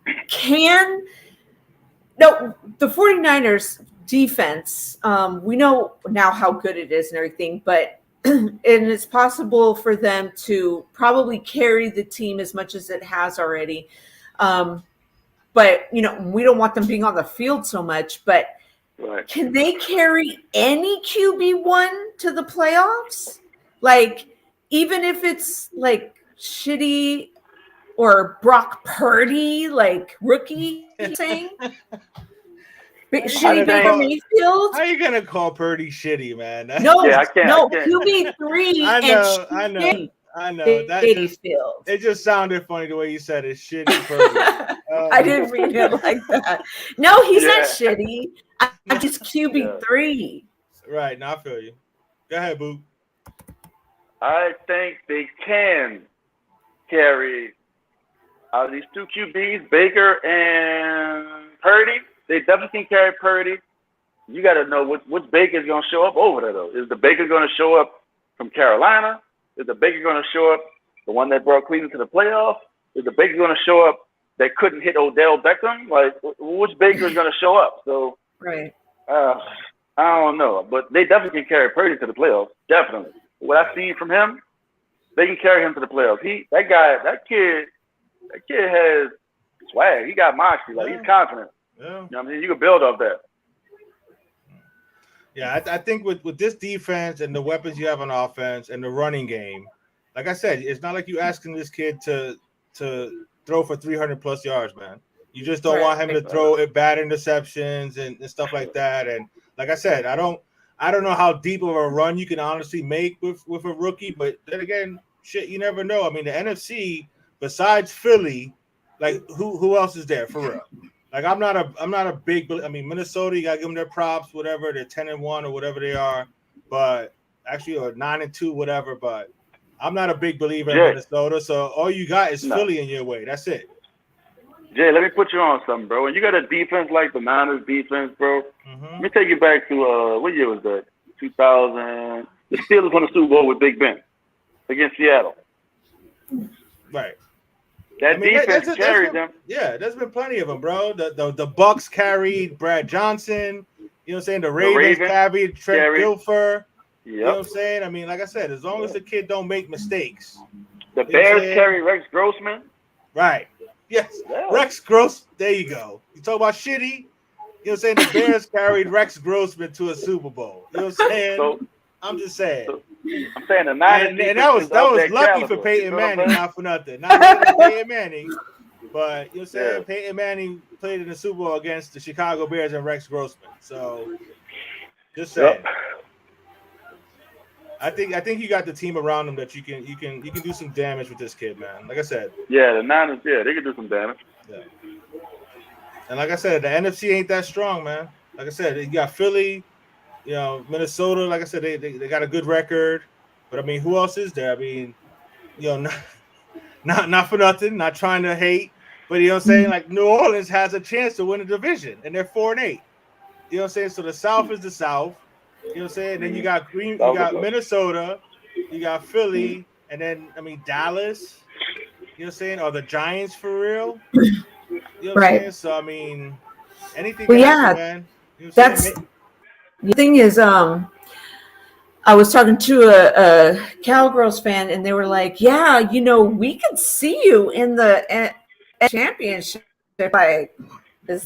49ers defense, we know now how good it is and everything, but and it's possible for them to probably carry the team as much as it has already. But, we don't want them being on the field so much. But Can they carry any QB1 to the playoffs? Even if it's shitty or Brock Purdy, rookie, you're saying? Shitty Baker Mayfield? How are you gonna call Purdy shitty, man? No, I can't. QB3. I know. It just sounded funny the way you said it. Shitty Purdy. I didn't read it like that. No, he's not shitty. I'm just QB3. Right. Now I feel you. Go ahead, Boo. I think they can carry out of these two QBs, Baker and Purdy. They definitely can carry Purdy. You got to know which Baker's going to show up over there, though. Is the Baker going to show up from Carolina? Is the Baker going to show up, the one that brought Cleveland to the playoffs? Is the Baker going to show up that couldn't hit Odell Beckham? Which Baker is going to show up? So, right. I don't know. But they definitely can carry Purdy to the playoffs. Definitely. What I've seen from him, they can carry him to the playoffs. That kid has swag. He got moxie. He's confident. Yeah. You know what I mean? You can build off that. Yeah, I think with this defense and the weapons you have on offense and the running game, like I said, it's not like you asking this kid to throw for 300 plus yards, man. You just don't want him to throw bad interceptions and stuff like that. And like I said, I don't know how deep of a run you can honestly make with a rookie, but then again, shit, you never know. I mean, the NFC besides Philly, who else is there for real? I'm not a big. I mean, Minnesota, you gotta give them their props, whatever. They're 10-1 or whatever they are, but actually, or 9-2, whatever. But I'm not a big believer in Minnesota. So all you got is Philly in your way. That's it. Jay, let me put you on something, bro. When you got a defense like the Niners defense, bro, let me take you back to what year was that? 2000. The Steelers won the Super Bowl with Big Ben against Seattle. Right. That defense carried them. Yeah, there's been plenty of them, bro. The Bucks carried Brad Johnson. You know what I'm saying? The Ravens carried Trent Dilfer. Yep. You know what I'm saying? I mean, like I said, as long as the kid don't make mistakes. The Bears carry Rex Grossman. Right. Yes. Yeah. Rex Gross. There you go. You talk about shitty. You know what I'm saying? The Bears carried Rex Grossman to a Super Bowl. You know what I'm saying? So, I'm just saying. I'm saying the Niners. And that was lucky caliber. For Peyton Manning, not for nothing. Not for Peyton Manning, but you know what I'm saying? Peyton Manning played in the Super Bowl against the Chicago Bears and Rex Grossman. So just saying. Yep. I think you got the team around him that you can do some damage with this kid, man. Like I said. Yeah, the Niners, they can do some damage. Yeah. And like I said, the NFC ain't that strong, man. Like I said, you got Philly, you know, Minnesota. Like I said, they got a good record. But I mean, who else is there? I mean, you know, not for nothing, not trying to hate, but you know what I'm saying? Like New Orleans has a chance to win a division, and they're 4-8. You know what I'm saying? So the South is the South. You know what I'm saying? Then you got Minnesota, you got Philly, and then I mean Dallas. You know what I'm saying? Are the Giants for real? You know what I'm saying? So I mean, anything can happen, man. You know what I'm saying? The thing is, I was talking to a Cowgirls fan, and they were like, "Yeah, you know, we could see you in the championship." Like, is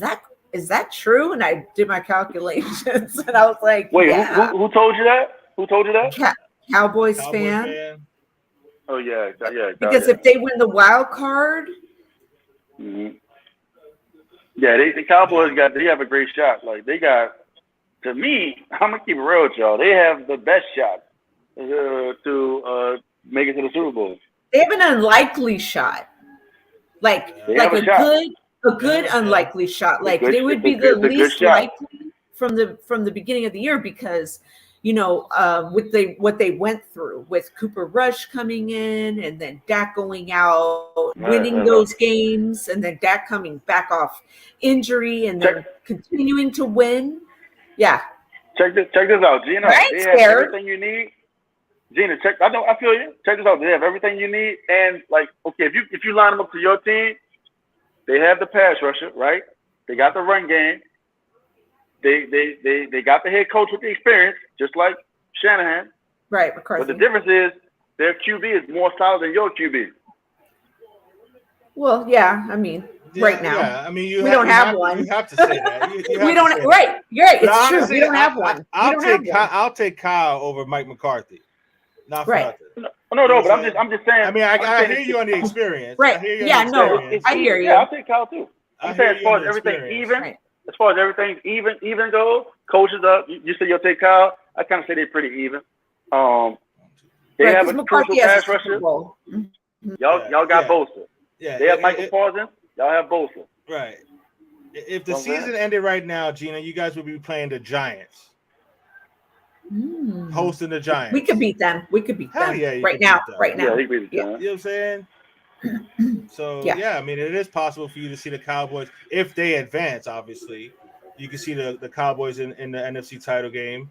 that true? And I did my calculations, and I was like, "Wait, yeah. Who told you that? Who told you that?" Cowboys fan. Oh yeah. Because if they win the wild card, the Cowboys they have a great shot. Like they got, to me, I'm gonna keep it real with y'all. They have the best shot to make it to the Super Bowl. They have an unlikely shot, like a good unlikely shot. Like they would be the least likely from the beginning of the year because, you know, with what they went through with Cooper Rush coming in and then Dak going out, winning those games, and then Dak coming back off injury and then continuing to win. Yeah. Check this out, Gina. They have everything you need. Gina, I feel you. Check this out. They have everything you need, and like, okay, if you line them up to your team, they have the pass rusher, right? They got the run game. They got the head coach with the experience, just like Shanahan. Right, McCarthy. But the difference is their QB is more solid than your QB. Well, yeah, I mean, right now. Yeah, I mean, we don't have one. You have to say that. We don't. Right, you're right. It's true. We don't have one. I'll take Kyle over Mike McCarthy. Not for nothing. No, but I'm just saying. I mean, I hear you on the experience. Right. I hear you. Yeah, I'll take Kyle too. I'm saying as far as everything even. Right. As far as everything even goes, coaches up. You say you'll take Kyle. I kind of say they're pretty even. They have a crucial pass rusher. Y'all got Bosa. Yeah, they have Michael Parsons. Y'all have Bosa. Right. If the season ended right now, Gina, you guys would be playing the Giants. Hosting the Giants. We could beat them. Right now. Yeah, he beat them. You know what I'm saying? So yeah, I mean, it is possible for you to see the Cowboys if they advance. Obviously, you can see the Cowboys in the NFC title game.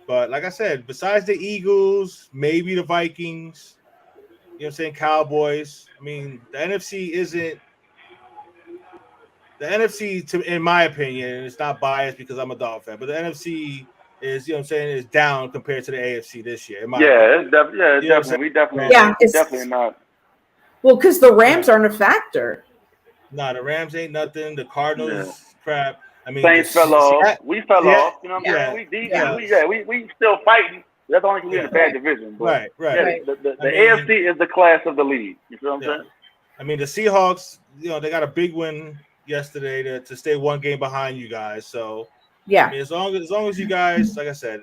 But like I said, besides the Eagles, maybe the Vikings, you know what I'm saying, Cowboys. I mean, the NFC isn't. The NFC, in my opinion, and it's not biased because I'm a Dolphins fan, but the NFC is, you know what I'm saying, is down compared to the AFC this year. It's definitely. We definitely not. Well, because the Rams aren't a factor. No, the Rams ain't nothing. The Cardinals, crap. I mean, Saints fell off. We fell off. You know what I'm saying? We still fighting. That's only because we're in a bad division. But right. The AFC is the class of the league. You feel what I'm saying? I mean, the Seahawks, you know, they got a big win yesterday to stay one game behind you guys. So I mean, as long as you guys, like I said,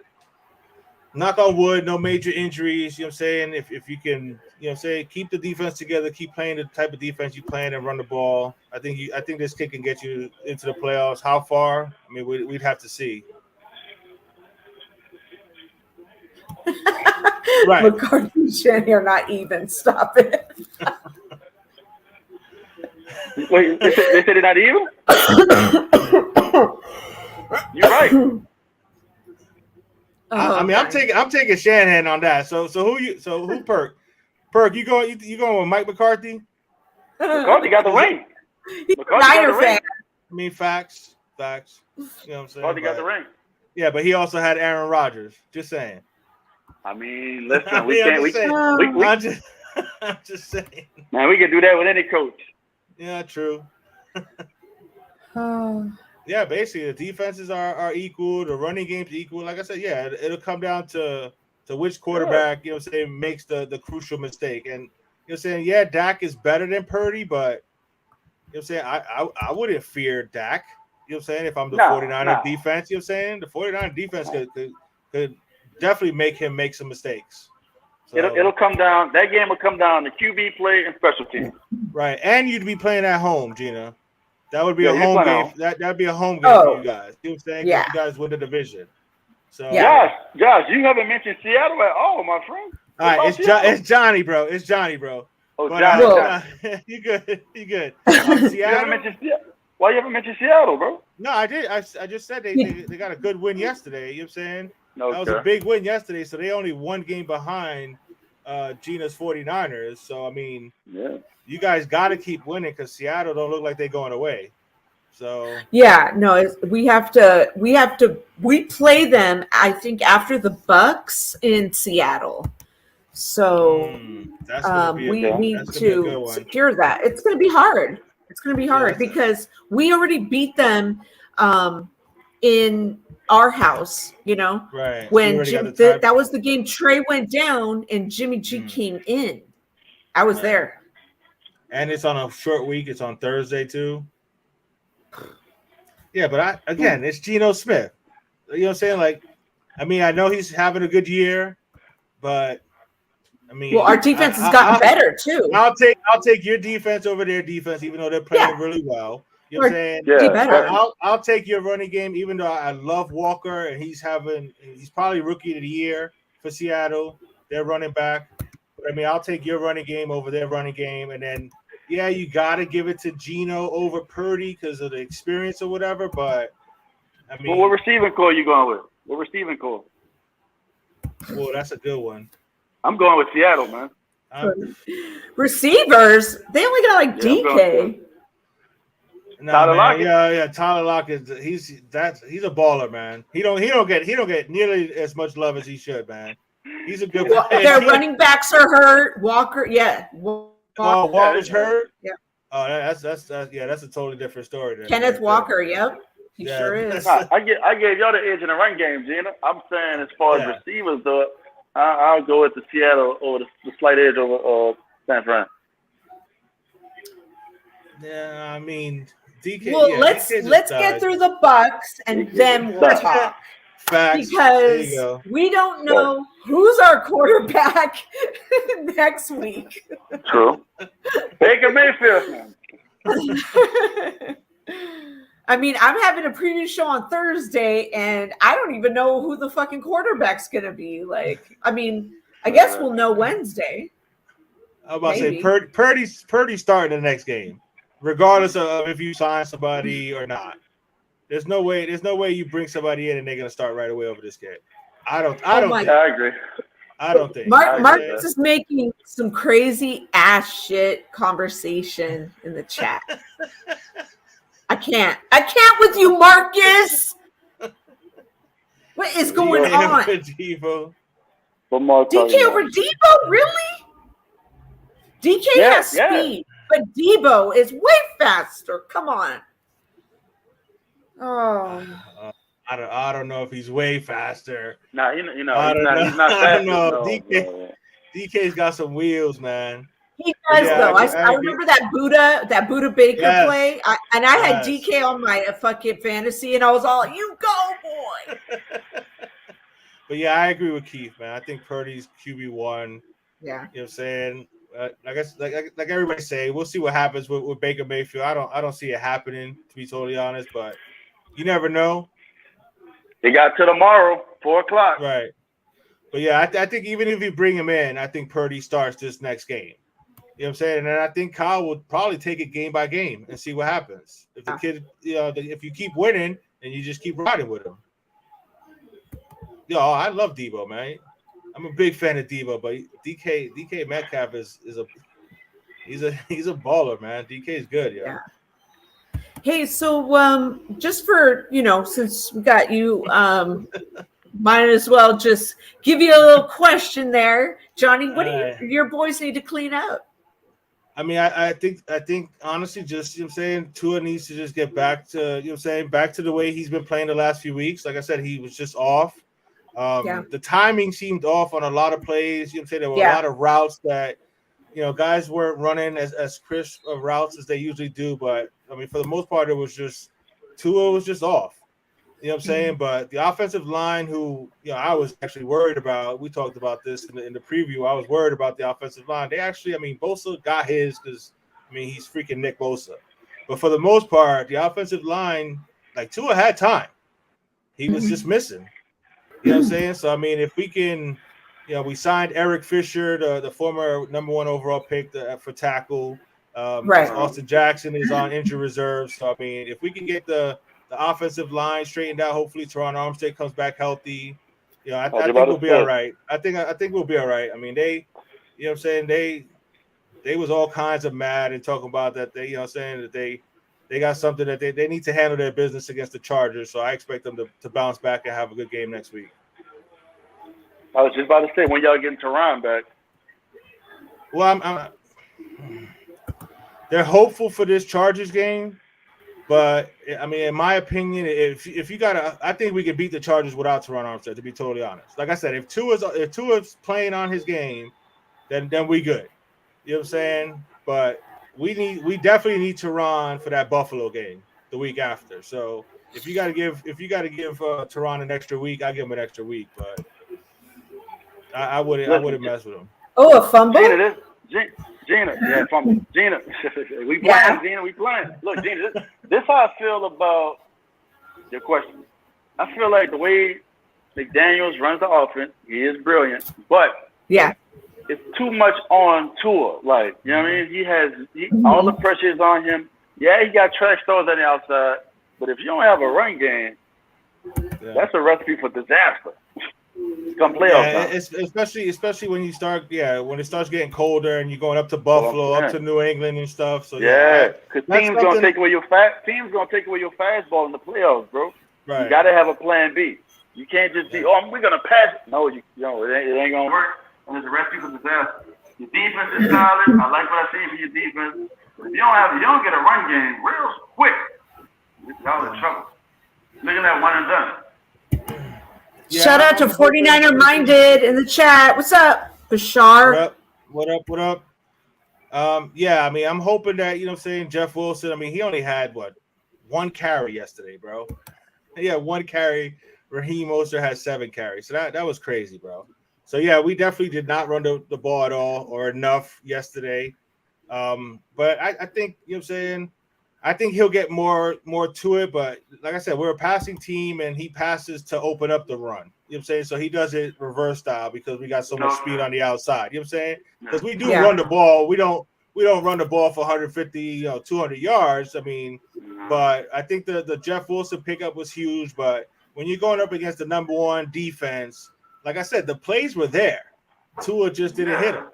knock on wood, no major injuries, you know what I'm saying? If you can, you know what I'm saying, keep the defense together, keep playing the type of defense you playing and run the ball. I think this kid can get you into the playoffs. How far? I mean, we'd have to see. Right. McCarthy and Shanny are not even. Stop it. Wait, they said they're not even? You're right. I mean, I'm taking Shanahan on that. So who perk? Perk, you going with Mike McCarthy? McCarthy got the ring. He's a Niner fan. I mean, facts. You know what I'm saying? McCarthy got the ring. Yeah, but he also had Aaron Rodgers. Just saying. I mean, listen, I'm just saying. Man, we can do that with any coach. Yeah, true. Yeah, basically the defenses are equal, the running game's equal. Like I said, yeah, it'll come down to which quarterback, you know what I'm saying, makes the crucial mistake. And you know what I'm saying, yeah, Dak is better than Purdy, but you know what I'm saying, I wouldn't fear Dak. You know what I'm saying, if I'm the 49er defense, you know what I'm saying? The 49er defense could definitely make him make some mistakes. So, it'll come down. That game will come down to QB play and special teams. Right, and you'd be playing at home, Gina. That would be a home game. That'd be a home game for you guys. You know what I'm saying? Yeah. You guys win the division. So Josh, you haven't mentioned Seattle at all, my friend. All right, it's Johnny, bro. It's Johnny, bro. Oh, Johnny. You good? You good? Why you haven't mentioned Seattle, bro? No, I did. I just said they got a good win yesterday. You know what I'm saying? Okay. That was a big win yesterday, so they only one game behind Gina's 49ers. So I mean, you guys got to keep winning because Seattle don't look like they're going away. So yeah, no, we play them. I think after the Bucks in Seattle. So we need to secure that. It's going to be hard. It's going to be hard because we already beat them in our house, you know, right? When that was the game Trey went down and Jimmy G came in. I was there. And it's on a short week. It's on Thursday too. Yeah, but it's Geno Smith. You know what I'm saying? Like, I mean, I know he's having a good year, but I mean, our defense has gotten better too. I'll take your defense over their defense, even though they're playing really well. You know what I'm saying? Yeah. I'll take your running game, even though I love Walker and he's probably rookie of the year for Seattle. Their running back. But I mean, I'll take your running game over their running game, and then you got to give it to Geno over Purdy because of the experience or whatever. But I mean, what receiving core you going with? What receiving core? Well, that's a good one. I'm going with Seattle, man. Receivers, they only got like DK. Tyler Lockett. Tyler Lockett. He's a baller, man. He don't get nearly as much love as he should, man. He's a good player. Their running backs are hurt. Walker's hurt. Yeah. Oh, that's a totally different story. Then. Kenneth Walker. Yep. He sure is. I gave y'all the edge in the run game, Gina. I'm saying as far as receivers, though, I'll go with the Seattle or the slight edge over San Fran. Yeah, I mean, DK. Well, let's get through the Bucks and then we'll talk. Facts. Because we don't know who's our quarterback next week. True. Baker Mayfield. I mean, I'm having a preview show on Thursday, and I don't even know who the fucking quarterback's going to be. Like, I mean, I guess we'll know Wednesday. I'm about to say Purdy's starting the next game, regardless of if you sign somebody or not. There's no way you bring somebody in and they're gonna start right away over this kid. I agree. I don't think. Marcus is making some crazy ass shit conversation in the chat. I can't with you, Marcus. What is going on? DK over Debo, really? DK has speed, but Debo is way faster. Come on. Oh, I don't know if he's way faster. Nah, he's not I fast. don't know. DK's got some wheels, man. He does though. I remember that Buddha Baker play, and I had DK on my fucking fantasy, and I was all, "You go, boy." But yeah, I agree with Keith, man. I think Purdy's QB1. Yeah, you know what I'm saying. Like everybody say, we'll see what happens with Baker Mayfield. I don't see it happening, to be totally honest, but you never know. They got to tomorrow, 4:00. Right. But yeah, I think even if you bring him in, I think Purdy starts this next game. You know what I'm saying? And then I think Kyle will probably take it game by game and see what happens. If the kid, if you keep winning and you just keep riding with him. I love Debo, man. I'm a big fan of Debo, but DK Metcalf is a baller, man. DK is good, yo. Yeah. Hey, so just for since we got you, might as well just give you a little question there, Johnny. What do your boys need to clean up? I mean, I think honestly, just Tua needs to just get back to back to the way he's been playing the last few weeks. Like I said, he was just off. The timing seemed off on a lot of plays. There were a lot of routes that guys weren't running as crisp of routes as they usually do. But I mean, for the most part, it was just Tua was just off. You know what I'm saying? But the offensive line, who I was actually worried about. We talked about this in the preview. I was worried about the offensive line. They actually, Bosa got his because he's freaking Nick Bosa. But for the most part, the offensive line, like Tua had time. He was just missing. You know what I'm saying? So if we can, we signed Eric Fisher, the former number 1 overall pick for tackle. Right. Austin Jackson is on injury reserve. So if we can get the offensive line straightened out, hopefully Teron Armstead comes back healthy. I think we'll be all right. I think we'll be all right. They, they was all kinds of mad and talking about that they, that they got something that they need to handle their business against the Chargers. So I expect them to bounce back and have a good game next week. I was just about to say, when y'all getting Teron back? Well, they're hopeful for this Chargers game. But in my opinion, if you gotta, I think we can beat the Chargers without Teron Armstead. To be totally honest, like I said, if Tua's playing on his game, then we good. You know what I'm saying? But we definitely need Teron for that Buffalo game the week after. So if you gotta give Teron an extra week, I give him an extra week. But I wouldn't mess with him. Oh, a fumble. Gina, yeah, fumble. Gina, we playing. Gina, we playing. Look, Gina, this how I feel about your question. I feel like the way McDaniels runs the offense, he is brilliant, but it's too much on Tua. Like, you know what I mean? All the pressure is on him. Yeah, he got trash throws on the outside, but if you don't have a run game, that's a recipe for disaster. Come playoff time. Especially when when it starts getting colder and you're going up to Buffalo, up to New England and stuff. So because teams gonna take away your fastball in the playoffs, bro. Right. You gotta have a plan B. You can't just be, we're gonna pass it. No, it ain't gonna work. And it's a recipe for disaster. Your defense is solid. I like what I see for your defense. But if you don't get a run game real quick, y'all in trouble. Look at that one and done. Yeah, shout out to 49er Minded in the chat. What's up, Bashar? What up? I'm hoping that, Jeff Wilson, he only had, 1 carry yesterday, bro. Yeah, 1 carry. Raheem Mostert had 7 carries. So that was crazy, bro. So, we definitely did not run the ball at all or enough yesterday. But I think, I think he'll get more to it, but like I said, we're a passing team, and he passes to open up the run. You know what I'm saying? So he does it reverse style because we got so much speed on the outside. You know what I'm saying? Because we do run the ball. We don't run the ball for 150, 200 yards. But I think the Jeff Wilson pickup was huge. But when you're going up against the number 1 defense, like I said, the plays were there. Tua just didn't hit him.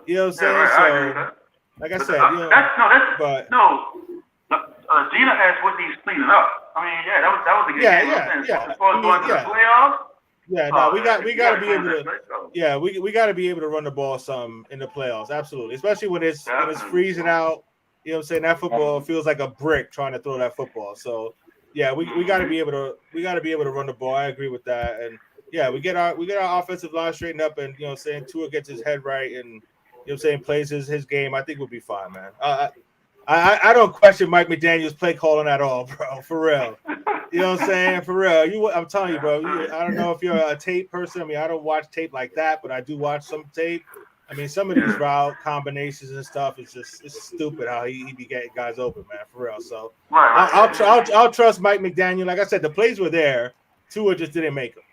You know what I'm saying? Right, so, like I said, Gina asked what he's cleaning up. That was a good game. As far as going to the playoffs. Yeah, no, we got to be able to. We got to be able to run the ball some in the playoffs. Absolutely, especially when it's freezing out. You know what I'm saying? That football feels like a brick trying to throw that football. So we got to be able to run the ball. I agree with that. And we get our offensive line straightened up, and Tua gets his head right, and plays his game. I think we'll be fine, man. I don't question Mike McDaniel's play calling at all, bro. For real. You know what I'm saying? For real. I'm telling you, bro. I don't know if you're a tape person. I don't watch tape like that, but I do watch some tape. Some of these route combinations and stuff is it's stupid how he be getting guys open, man. For real. So I'll trust Mike McDaniel. Like I said, the plays were there. Tua just didn't make them.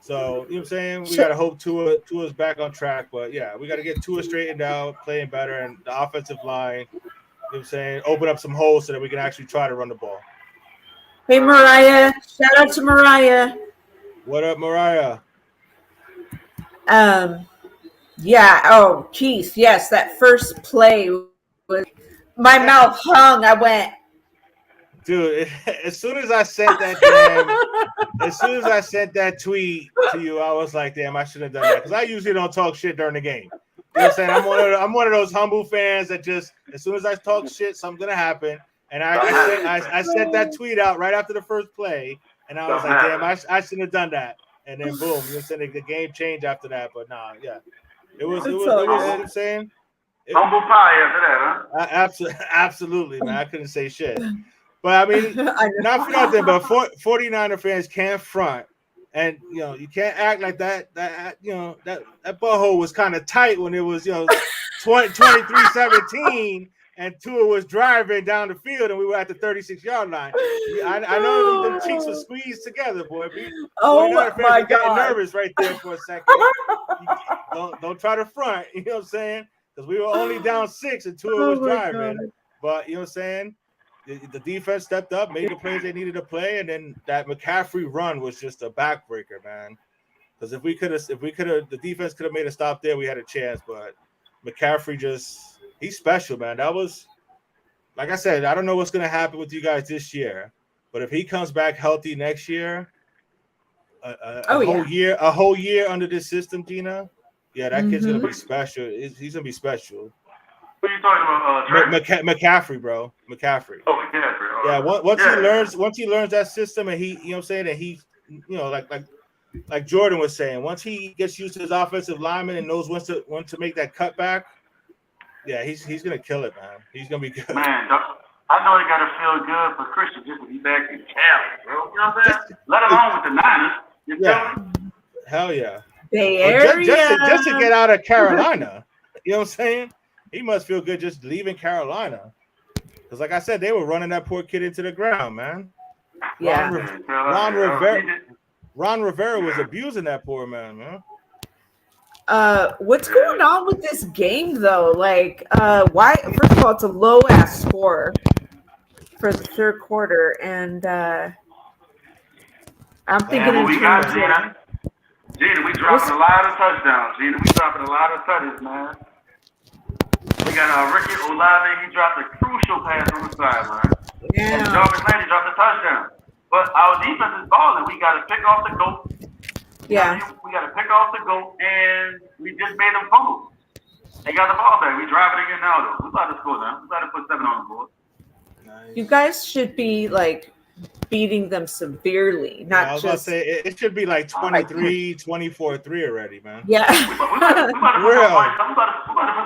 So, you know what I'm saying? We got to hope Tua's back on track. But, we got to get Tua straightened out, playing better, and the offensive line, you know what I'm saying, open up some holes so that we can actually try to run the ball. Hey, Mariah. Shout out to Mariah. What up, Mariah? Yeah. Oh, Keith. Yes, that first play was. My mouth hung. I went. Dude, as soon as I sent that tweet to you, I was like, damn, I should have done that, because I usually don't talk shit during the game. You know what I'm saying? I'm one of those humble fans that just, as soon as I talk shit, something's gonna happen. And I sent that tweet out right after the first play, and I was like, damn, I shouldn't have done that. And then boom, you know, the game changed after that. But nah, yeah, it was you know what I'm saying? Humble pie after that, huh? Absolutely, man. I couldn't say shit. But I mean, not for nothing, but 49er fans can't front, and you know, you can't act like that. That you know, that butthole was kind of tight when it was, you know, 23-17, and Tua was driving down the field, and we were at the 36-yard line. I know them cheeks were squeezed together, boy. 49er fans are getting nervous right there for a second. Don't try to front. You know what I'm saying? Because we were only down 6, and Tua was driving. God. But you know what I'm saying? The defense stepped up, made the plays they needed to play, and then that McCaffrey run was just a backbreaker, man. Because if we could have, the defense could have made a stop there, we had a chance. But McCaffrey he's special, man. That was, like I said, I don't know what's gonna happen with you guys this year, but if he comes back healthy next year, a whole year under this system, Gina, yeah, that kid's gonna be special. He's gonna be special. What are you talking about? McCaffrey, bro. McCaffrey. Oh, McCaffrey. Yeah, once he learns that system, and he, you know what I'm saying, and he, you know, like Jordan was saying, once he gets used to his offensive lineman and knows when to make that cutback, yeah, he's gonna kill it, man. He's gonna be good. Man, I know it gotta feel good for Christian just to be back in Cali, bro. You know what I'm saying? Let alone with the Niners. You feel me? Hell yeah. Bay Area. Just to get out of Carolina. You know what I'm saying? He must feel good just leaving Carolina. Because, like I said, they were running that poor kid into the ground, man. Yeah. Ron Rivera was abusing that poor man, man. What's going on with this game, though? Like, why? First of all, it's a low-ass score for the third quarter, and I'm thinking in terms of... Gina, we dropping a lot of touchdowns. Gina, we dropping a lot of touchdowns, man. We got Ricky Olave. He dropped a crucial pass on the sideline. Yeah. And Jarvis Landry dropped a touchdown. But our defense is balling. We got to pick off the goat. Yeah. We got to pick off the goat, and we just made them fumble. They got the ball back. We driving again now, though. We about to score now. We about to put 7 on the board. You guys should be like beating them severely, not I was just. About to say, it should be like 23, 24-3 already, man. Yeah. We about to put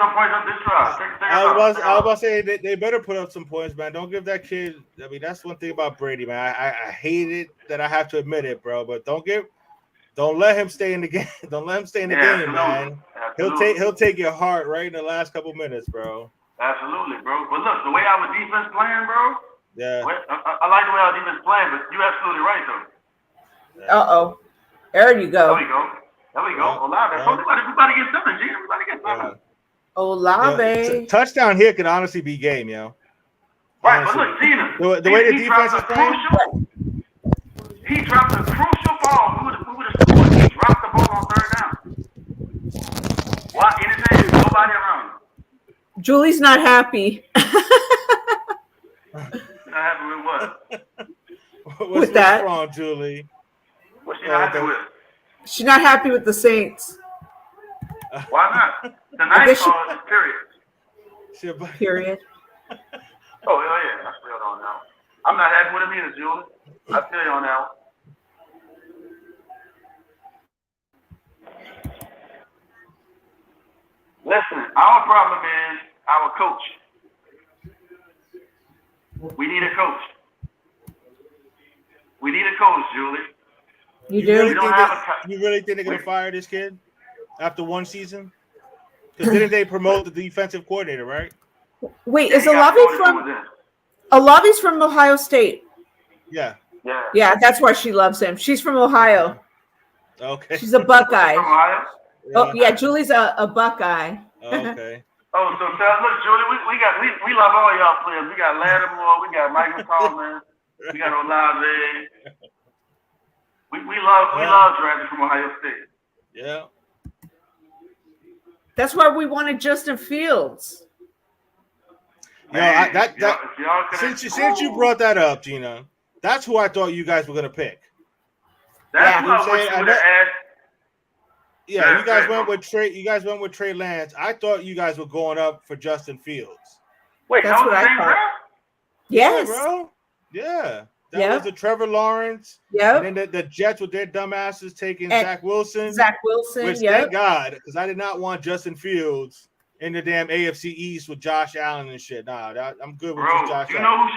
some points up this drive. I was about to say they better put up some points, man. Don't give that kid. I mean, that's one thing about Brady, man. I hate it that I have to admit it, bro. But don't let him stay in the game. Don't let him stay in the game, man. Absolutely. He'll take your heart right in the last couple minutes, bro. Absolutely, bro. But look, the way our defense playing, bro. Yeah. I like the way our defense playing, but you're absolutely right, though. Uh-oh. There you go. There we go. Olave. Yeah. We about to get something, Gina. We about to get something. Olave. Touchdown here could honestly be game, yo. Right, honestly. But look, Gina. The way the defense is playing. He dropped a crucial ball. We would have scored. He dropped the ball on third down. Why? Anything? Nobody around. Julie's not happy. Not happy with what? What's wrong, Julie? What's she not happy with? She's not happy with the Saints. Why not? The ninth is period. Period. Oh, yeah. I feel on that. I'm not happy with him either, Julie. I feel you on that one. Listen, our problem is our coach. We need a coach. We need a coach, Julie. You do? You really think they're going to fire this kid after one season? Because didn't they promote the defensive coordinator, right? Wait, is Olave from... Olave's from Ohio State. Yeah. Yeah, that's why she loves him. She's from Ohio. Okay. She's a Buckeye. From Ohio? Oh, yeah, Julie's a Buckeye. Okay. Oh, so look, Julie, we love all y'all players. We got Lattimore, we got Michael Coleman, we got Olave. We love drafting from Ohio State. Yeah. That's why we wanted Justin Fields. Man, since you brought that up, Gina, that's who I thought you guys were gonna pick. That's what I wish you would have asked. Yeah, you guys went with Trey. You guys went with Trey Lance. I thought you guys were going up for Justin Fields. Wait, that's what I thought. Yes, yeah, bro. Yeah, that was the Trevor Lawrence. Yeah, and then the Jets with their dumbasses taking Zach Wilson. Which thank God, because I did not want Justin Fields in the damn AFC East with Josh Allen and shit. Nah, I'm good with Josh Allen. You know who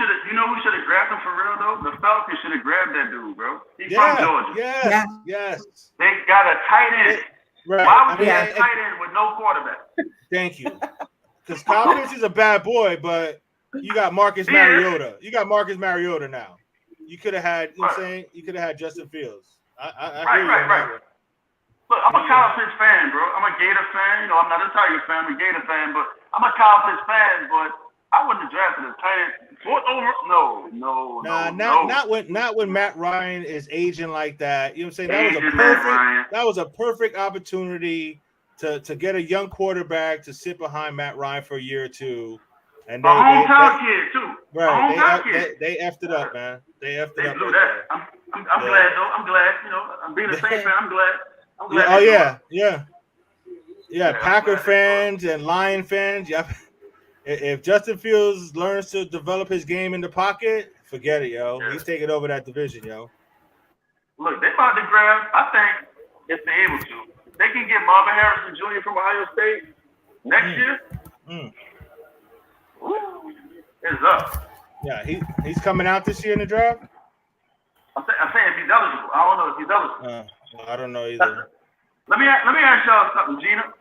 should have grabbed him for real though? The Falcons should have grabbed that dude, bro. He's from Georgia. Yes. They got a tight end. Right. Why would you have a tight end with no quarterback? Thank you. Because Kyle Pitts is a bad boy, but you got Marcus Mariota. You got Marcus Mariota now. You could have had, you know what I'm saying? You could have had Justin Fields. I hear you. Right. Look, I'm a Kyle Pitts fan, bro. I'm a Gator fan. You know, I'm not a Tiger fan. I'm a Gator fan, but I'm a Kyle Pitts fan. But I wouldn't have drafted a tight end. No. Not when Matt Ryan is aging like that. You know what I'm saying? That was a perfect opportunity to get a young quarterback to sit behind Matt Ryan for a year or two. And a hometown kid too. Right. They effed it up, man. They effed it up. Blew that. I'm glad though. I'm glad. You know, I'm being a Saints fan. I'm glad. Yeah. Packer fans and Lion fans. Yeah. If Justin Fields learns to develop his game in the pocket, forget it, yo. Yeah. He's taking over that division, yo. Look, they about to grab. I think if they're able to, they can get Marvin Harrison Jr. from Ohio State next year. Ooh, it's up. Yeah, he's coming out this year in the draft. I'm saying if he's eligible. I don't know if he's eligible. I don't know either. Let me ask y'all something, Gina.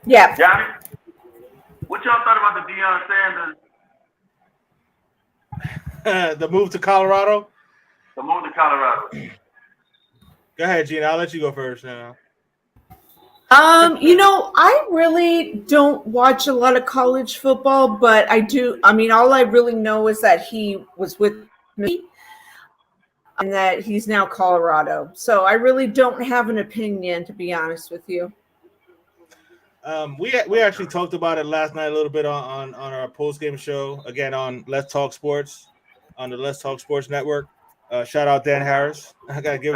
Yeah. Johnny, what y'all thought about the Deion Sanders? The move to Colorado? The move to Colorado. Go ahead, Gina. I'll let you go first now. You know, I really don't watch a lot of college football, but I do. I mean, all I really know is that he was with me and that he's now Colorado. So I really don't have an opinion, to be honest with you. We actually talked about it last night a little bit on our post-game show, again on Let's Talk Sports, on the Let's Talk Sports Network. Shout out Dan Harris. I gotta give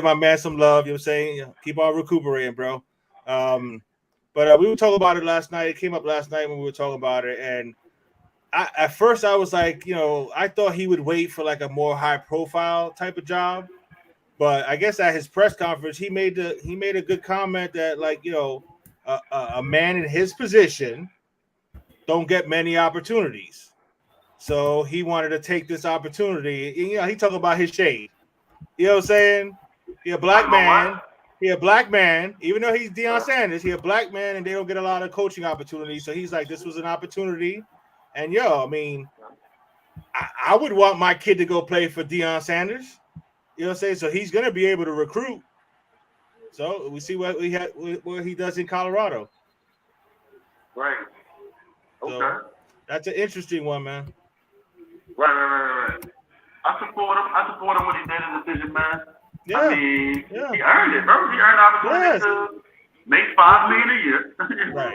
my man some love, you know what I'm saying? Keep on recuperating, bro. But we were talking about it last night. It came up last night when we were talking about it, and at first I was like, you know, I thought he would wait for like a more high-profile type of job, but I guess at his press conference he made a good comment that, like, you know, a man in his position don't get many opportunities, so he wanted to take this opportunity. You know, he talking about his shade. You know what I'm saying? He a black man, even though he's Deion Sanders, he a black man, and they don't get a lot of coaching opportunities. So he's like, this was an opportunity. And I mean, I would want my kid to go play for Deion Sanders. You know what I'm saying? So he's gonna be able to recruit. So we see what he does in Colorado. Right. Okay. So that's an interesting one, man. Right. I support him when he made a decision, man. Yeah. I mean, he earned it, bro. He earned the opportunity to make $5 million a year. Right.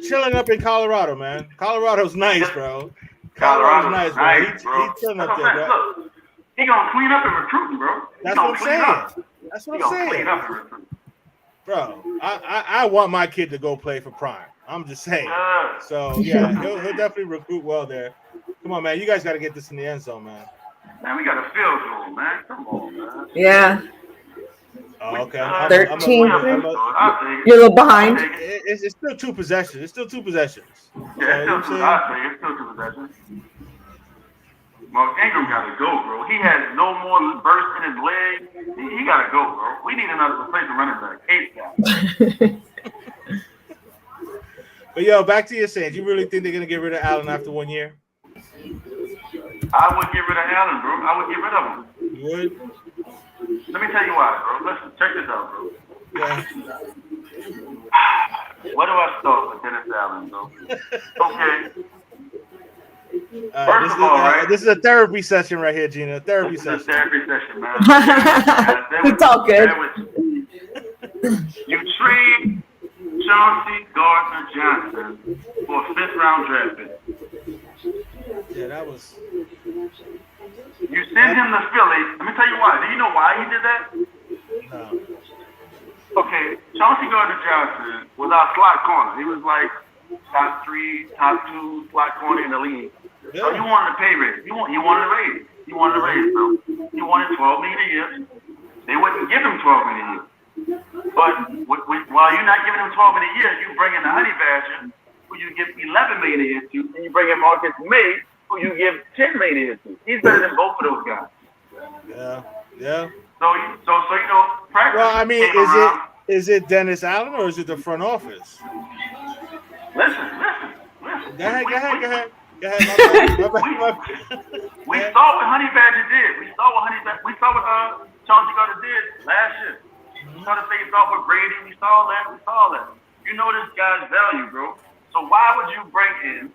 Chilling up in Colorado, man. Colorado's nice, bro. Colorado's nice, bro. He's chilling up there, bro. Look, he gonna clean up in recruiting, bro. That's what I'm saying. Bro, I want my kid to go play for Prime. I'm just saying. So yeah, he'll definitely recruit well there. Come on, man. You guys got to get this in the end zone, man. Man, we got a field goal, man. Come on, man. Yeah. Oh, okay. 13. You're a little behind. It's still two possessions. Yeah, it's still two possessions. Mark Ingram got to go, bro. He has no more burst in his leg. He got to go, bro. We need another replacement running back. But back to your Saints. You really think they're gonna get rid of Allen after 1 year? I would get rid of Allen, bro. I would get rid of him. You would? Let me tell you why, bro. Listen, check this out, bro. Yeah. Where do I start with Dennis Allen, bro? Okay. First of all, right? This is a therapy session right here, Gina. Therapy session. It's a therapy session, man. It's all good. You trade Chauncey Gardner-Johnson for a 5th-round draft pick. Yeah, that was. You send him to Philly. Let me tell you why. Do you know why he did that? No. Okay, Chauncey Gardner-Johnson was our slot corner. He was like top 3, top 2 slot corner in the league. Yeah. So you wanted a pay raise. You wanted a raise. You wanted a raise, bro. You wanted $12 million a year. They wouldn't give him $12 million a year. But while you're not giving him $12 million a year, you bring in the Honey Badger, who you give $11 million a year to, and you bring in Marcus May, who you give $10 million a year to. He's better than both of those guys. Yeah. So you know, practice. Well, I mean, is it Dennis Allen or is it the front office? Listen. Go ahead. We saw what Honey Badger did. We saw what Chauncey Gardner did last year. We saw the face off with Brady. We saw that. You know this guy's value, bro. So why would you bring in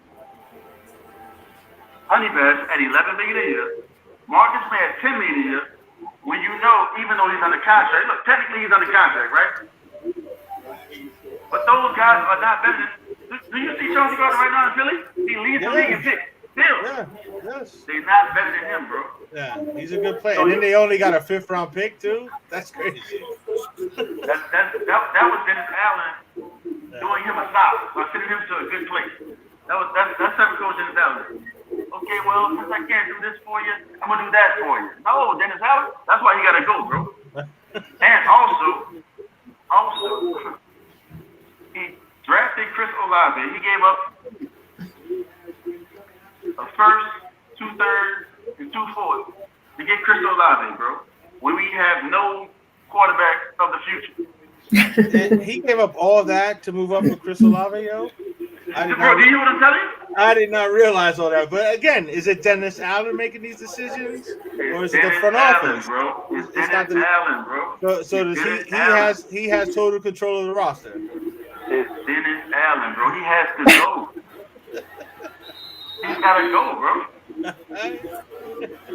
Honey Badger at $11 million a year, Marcus May at $10 million a year, when you know, even though he's under contract, look, technically he's under contract, right? But those guys are not better than. Do you see Chauncey Gardner right now in Philly? He leads the league in picks. Still. Yeah, yes. They're not better than him, bro. Yeah, he's a good player. And then they only got a 5th-round pick, too? That's crazy. That was Dennis Allen doing him a solid by sending him to a good place. That's how we coach Dennis Allen. Okay, well, since I can't do this for you, I'm going to do that for you. No, Dennis Allen, that's why you got to go, bro. And also, he drafted Chris Olave. He gave up a 1st, 2 3rds, and 2 4ths to get Chris Olave, bro. When we have no quarterback of the future. And he gave up all that to move up with Chris Olave, yo? Bro, do you hear what I'm telling you? I did not realize all that. But again, is it Dennis Allen making these decisions? Or is it the front office? Bro. It's Dennis Allen, bro. So does he has total control of the roster. It's Dennis Allen, bro. He has to go. He's gotta go, bro.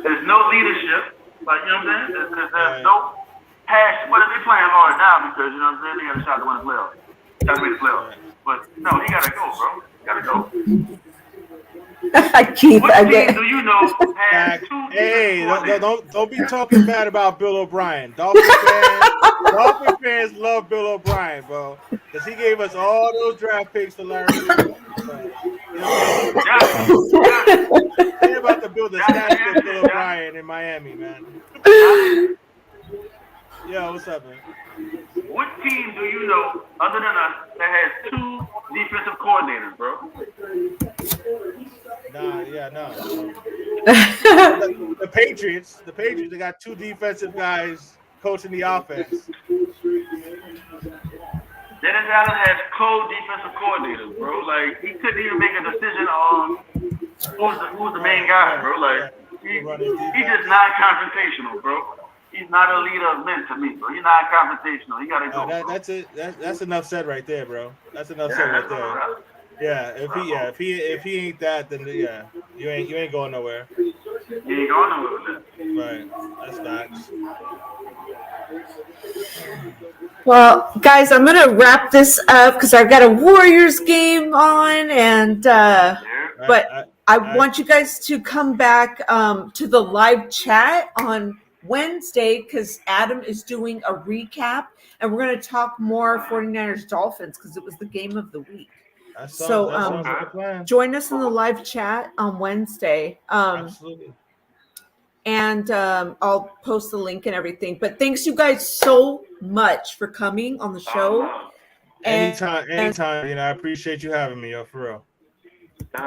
There's no leadership. Like, you know what I'm saying? There's no passion. Well, they playing hard now because, you know what I'm saying, they got a shot to win the playoffs. Shot to make the playoffs. But no, he gotta go, bro. He gotta go. Keith, what team do you know has 2 Hey, don't be talking bad about Bill O'Brien. Dolphin fans love Bill O'Brien, bro, because he gave us all those draft picks for Larry. They're about to build a statue of Bill O'Brien in Miami, man. Yo, what's up, man? What team do you know, other than us, that has 2 defensive coordinators, bro? No. The Patriots, they got 2 defensive guys coaching the offense. Dennis Allen has co-defensive coordinators, bro. Like, he couldn't even make a decision on who's the main guy, bro. Like, he's just non-confrontational, bro. He's not a leader of men to me, bro. He's not confrontational. He gotta go. That's it. That's enough said right there, bro. That's enough said right there. Yeah, if he ain't that, then yeah, you ain't going nowhere. You ain't going nowhere with that. Right. That's facts. Well, guys, I'm gonna wrap this up because I've got a Warriors game on, and but I want you guys to come back to the live chat on Wednesday because Adam is doing a recap, and we're going to talk more 49ers Dolphins because it was the game of the week. Join us in the live chat on Wednesday. Absolutely. And I'll post the link and everything. But thanks you guys so much for coming on the show. Anytime. You know, I appreciate you having me, yo, for real.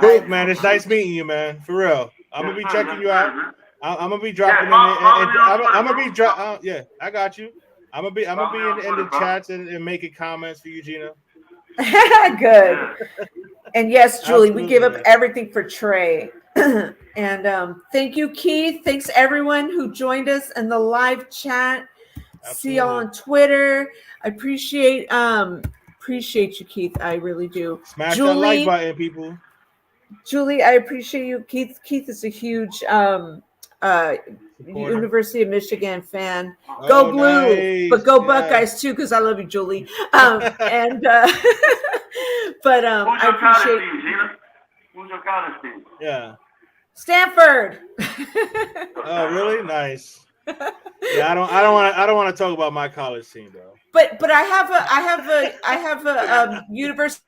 Buke, man, it's nice meeting you, man, for real. I'm gonna be checking you out. I'm gonna be dropping in. I'm gonna be yeah, I got you. I'm gonna be in the chats and making comments for you, Gina. Good. And yes, Julie, Absolutely, we gave up everything for Trey. And thank you, Keith. Thanks everyone who joined us in the live chat. Absolutely. See y'all on Twitter. I appreciate you, Keith. I really do. Smash that like button, people. Julie, I appreciate you. Keith is a huge University of Michigan fan. Go Blue, nice. but go Buckeyes too, because I love you, Julie. But Who's I your college appreciate team, Gina? Who's your college team? Yeah. Stanford. Oh, really? Nice. Yeah, I don't want to talk about my college team though. But I have a university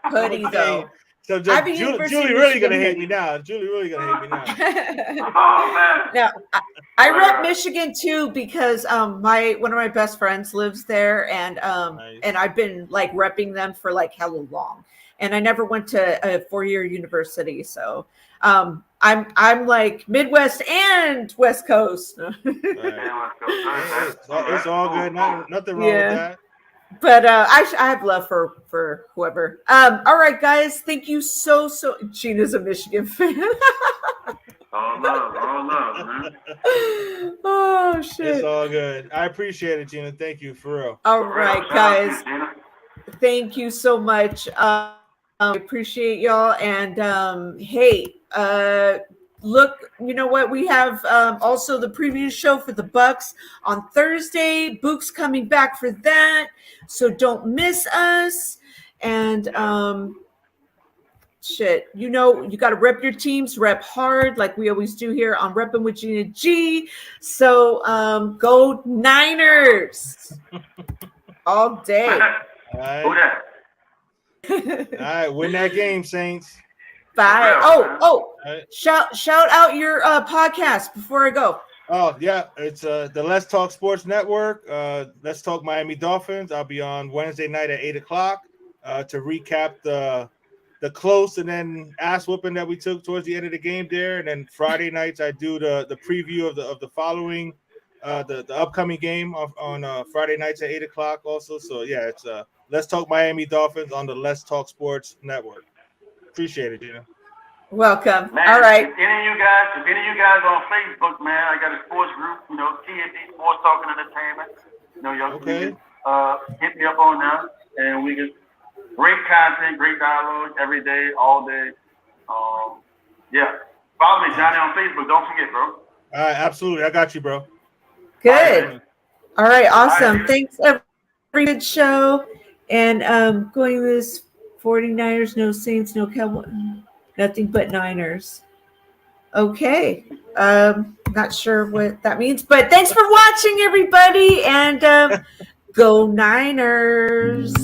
hoodie though. So Julie really gonna hate me now. Julie really gonna hate me now. Oh man. Now I rep Michigan too because one of my best friends lives there, and Nice. and I've been like repping them for like hella long, and I never went to a 4-year university, so I'm like Midwest and West Coast. Right. It's all good. Nothing wrong with that. But I have love for whoever. All right, guys. Thank you so. Gina's a Michigan fan. All love, man. Oh shit. It's all good. I appreciate it, Gina. Thank you for real. All right, guys. Thank you so much. I appreciate y'all. And hey, look, you know what? We have also the preview show for the Bucks on Thursday. Buke's coming back for that, so don't miss us. And shit, you know, you got to rep your teams, rep hard, like we always do here on Reppin' with Gina G. So go Niners all day. All right. All right, win that game, Saints. Bye. Oh, right. Shout out your podcast before I go. Oh yeah, it's the Let's Talk Sports Network. Let's Talk Miami Dolphins. I'll be on Wednesday night at 8:00 to recap the close and then ass whooping that we took towards the end of the game there. And then Friday nights I do the preview of the following the upcoming game on Friday nights at 8:00 also. So yeah, it's Let's Talk Miami Dolphins on the Let's Talk Sports Network. Appreciate it, Gina. Welcome. Man, all right. If any of you guys on Facebook, man, I got a sports group, you know, TNT Sports Talking Entertainment. You know, y'all can hit me up on that, and we can great content, great dialogue every day, all day. Yeah. Follow me, Johnny, on Facebook. Don't forget, bro. All right, absolutely. I got you, bro. Good. All right, awesome. All right. Thanks, every good show. And going this 49ers, no Saints, no Cowboys, nothing but Niners. Okay. Not sure what that means, but thanks for watching, everybody. And go Niners.